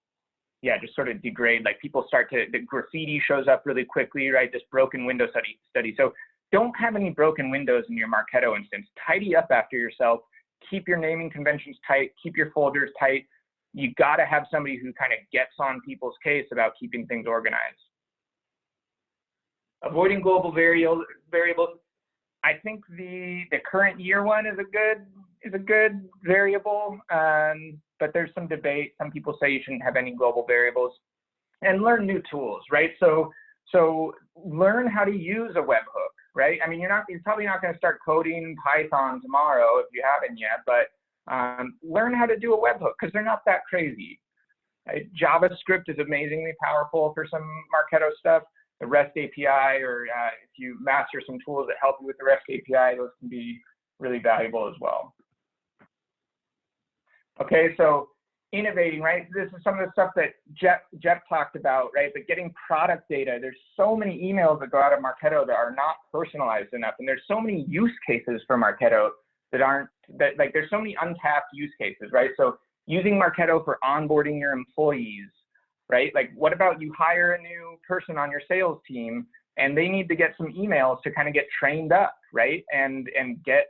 yeah, just sort of degrade. Like people start to, the graffiti shows up really quickly, right? This broken window study. So don't have any broken windows in your Marketo instance. Tidy up after yourself. Keep your naming conventions tight. Keep your folders tight. You got to have somebody who kind of gets on people's case about keeping things organized. Avoiding global variables. I think the current year one is a good variable, but there's some debate. Some people say you shouldn't have any global variables. And learn new tools, right? So learn how to use a webhook, right? I mean, you're probably not going to start coding Python tomorrow if you haven't yet, but learn how to do a webhook because they're not that crazy. Right? JavaScript is amazingly powerful for some Marketo stuff. The REST API, or if you master some tools that help you with the REST API, those can be really valuable as well. Okay, so innovating, right? This is some of the stuff that Jeff talked about, right? But getting product data, there's so many emails that go out of Marketo that are not personalized enough, and there's so many use cases for Marketo like there's so many untapped use cases, right? So using Marketo for onboarding your employees, right? Like what about you hire a new person on your sales team and they need to get some emails to kind of get trained up, right? And get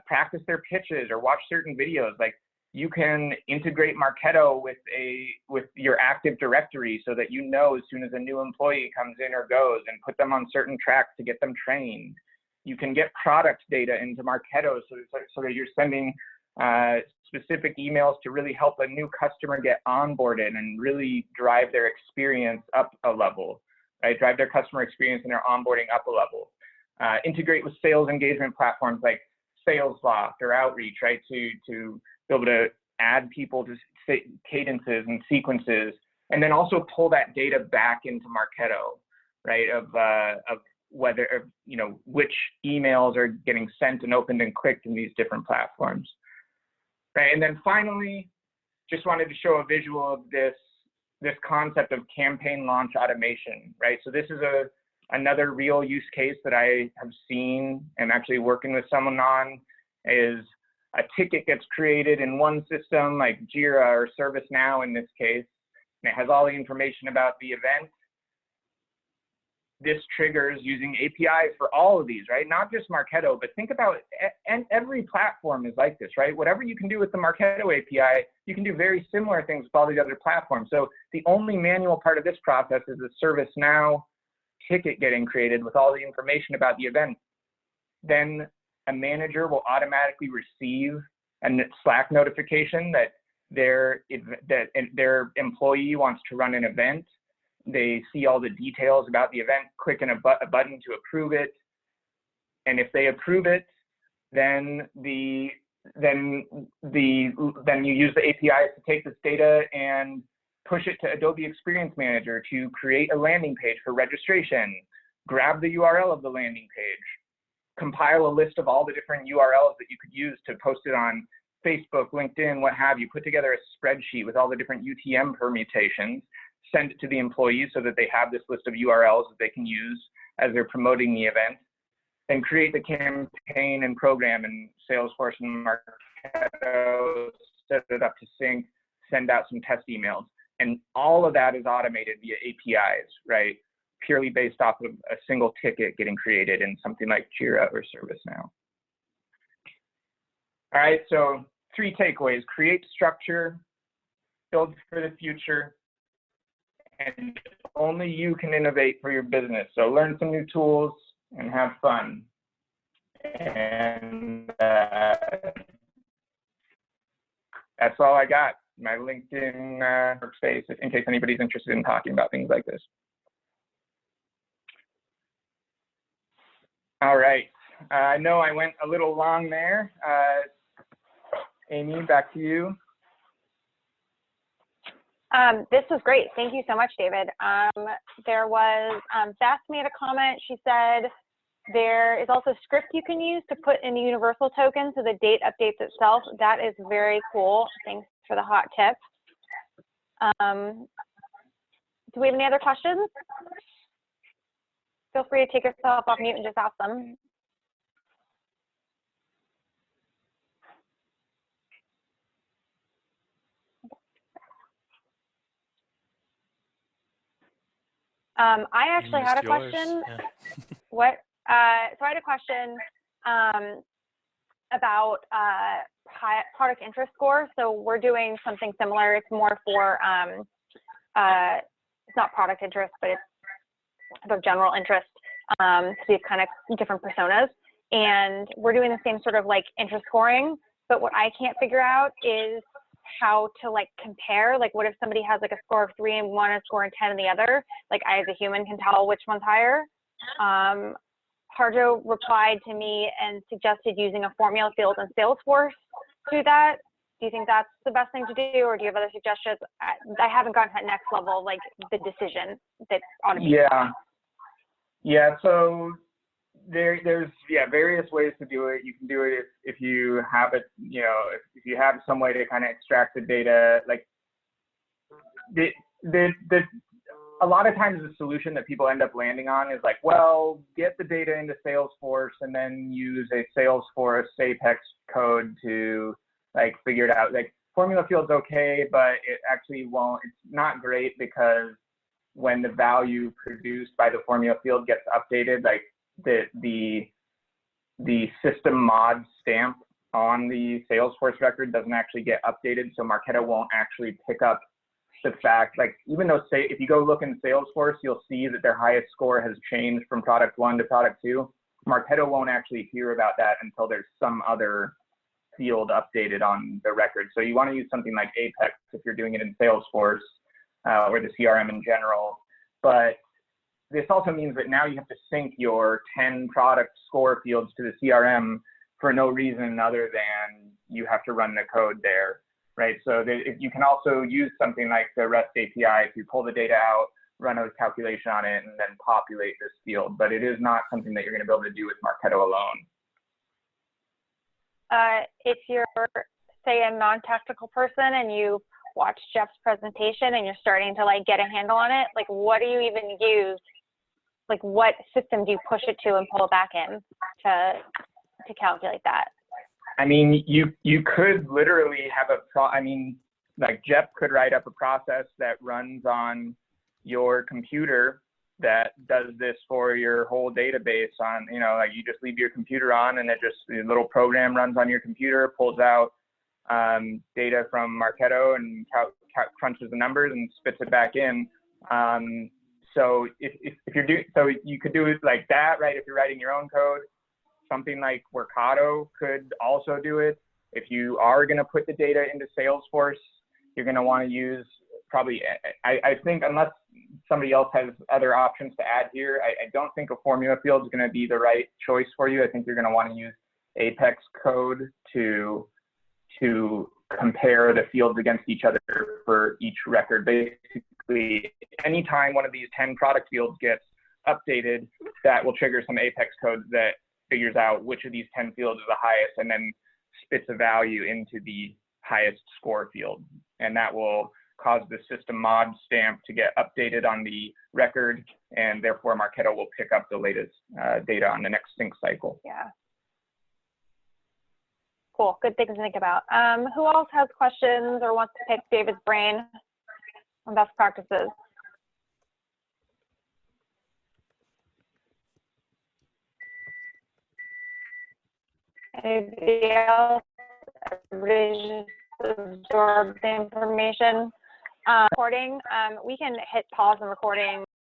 practice their pitches or watch certain videos. Like you can integrate Marketo with your Active Directory so that you know as soon as a new employee comes in or goes, and put them on certain tracks to get them trained. You can get product data into Marketo so that you're sending specific emails to really help a new customer get onboarded and really drive their experience up a level, right? Drive their customer experience and their onboarding up a level. Integrate with sales engagement platforms like SalesLoft or Outreach, right? To be able to add people to cadences and sequences, and then also pull that data back into Marketo, right? Of whether, you know, which emails are getting sent and opened and clicked in these different platforms. Right, and then finally, just wanted to show a visual of this. this concept of campaign launch automation, right? So this is another real use case that I have seen and actually working with someone on is a ticket gets created in one system like Jira or ServiceNow in this case, and it has all the information about the event. This triggers using APIs for all of these, right? Not just Marketo, but think about, and every platform is like this, right? Whatever you can do with the Marketo API, you can do very similar things with all these other platforms. So the only manual part of this process is the ServiceNow ticket getting created with all the information about the event. Then a manager will automatically receive a Slack notification that their employee wants to run an event. They see all the details about the event, clicking a button to approve it. And if they approve it, then you use the APIs to take this data and push it to Adobe Experience Manager to create a landing page for registration, grab the URL of the landing page, compile a list of all the different URLs that you could use to post it on Facebook, LinkedIn, what have you, put together a spreadsheet with all the different UTM permutations, send it to the employees so that they have this list of URLs that they can use as they're promoting the event, then create the campaign and program in Salesforce and Marketo, set it up to sync, send out some test emails. And all of that is automated via APIs, right? Purely based off of a single ticket getting created in something like Jira or ServiceNow. All right, so 3 takeaways: create structure, build for the future, and only you can innovate for your business. So learn some new tools and have fun. And that's all I got. My LinkedIn workspace, in case anybody's interested in talking about things like this. All right. I know I went a little long there. Amy, back to you. This was great. Thank you so much, David. There was, Beth made a comment. She said there is also a script you can use to put in a universal token so the date updates itself. That is very cool. Thanks for the hot tip. Do we have any other questions? Feel free to take yourself off mute and just ask them. I actually had a question. Yeah. What? So I had a question about product interest score. So we're doing something similar. It's more for it's not product interest, but it's sort of general interest. So we have kind of different personas, and we're doing the same sort of like interest scoring. But what I can't figure out is how to like compare. Like, what if somebody has like a score of 3 in one, a score of 10 in the other? Like, I as a human can tell which one's higher. Harjo replied to me and suggested using a formula field in Salesforce to do that. Do you think that's the best thing to do, or do you have other suggestions? I haven't gotten to that next level, like the decision that automates. Yeah. So there's various ways to do it. You can do it if you have it, if you have some way to kind of extract the data. Like a lot of times the solution that people end up landing on is like, well, get the data into Salesforce and then use a Salesforce Apex code to like figure it out. Like, formula field's okay, but it actually won't. It's not great because when the value produced by the formula field gets updated, like the system mod stamp on the Salesforce record doesn't actually get updated, so Marketo won't actually pick up the fact, like, even though, say, if you go look in Salesforce, you'll see that their highest score has changed from product 1 to product 2. Marketo won't actually hear about that until there's some other field updated on the record. So you want to use something like Apex if you're doing it in Salesforce or the CRM in general. But this also means that now you have to sync your 10 product score fields to the CRM for no reason other than you have to run the code there, right? So you can also use something like the REST API to pull the data out, run a calculation on it, and then populate this field. But it is not something that you're going to be able to do with Marketo alone. If you're, say, a non-technical person and you watched Jeff's presentation and you're starting to like get a handle on it, like what do you even use? Like what system do you push it to and pull it back in to calculate that? I mean, you could literally have like Jeff could write up a process that runs on your computer that does this for your whole database on, you know, like you just leave your computer on and the little program runs on your computer, pulls out data from Marketo and crunches the numbers and spits it back in. So if you're doing, so you could do it like that, right? If you're writing your own code, something like Marketo could also do it. If you are going to put the data into Salesforce, you're going to want to use probably, I think unless somebody else has other options to add here, I don't think a formula field is going to be the right choice for you. I think you're going to want to use Apex code to compare the fields against each other for each record. Basically, anytime one of these 10 product fields gets updated, that will trigger some Apex code that figures out which of these 10 fields is the highest and then spits a value into the highest score field. And that will cause the system mod stamp to get updated on the record, and therefore Marketo will pick up the latest data on the next sync cycle. Yeah. Cool, good things to think about. Who else has questions or wants to pick David's brain on best practices? Anybody else? Everybody just absorb the information. Recording, we can hit pause on recording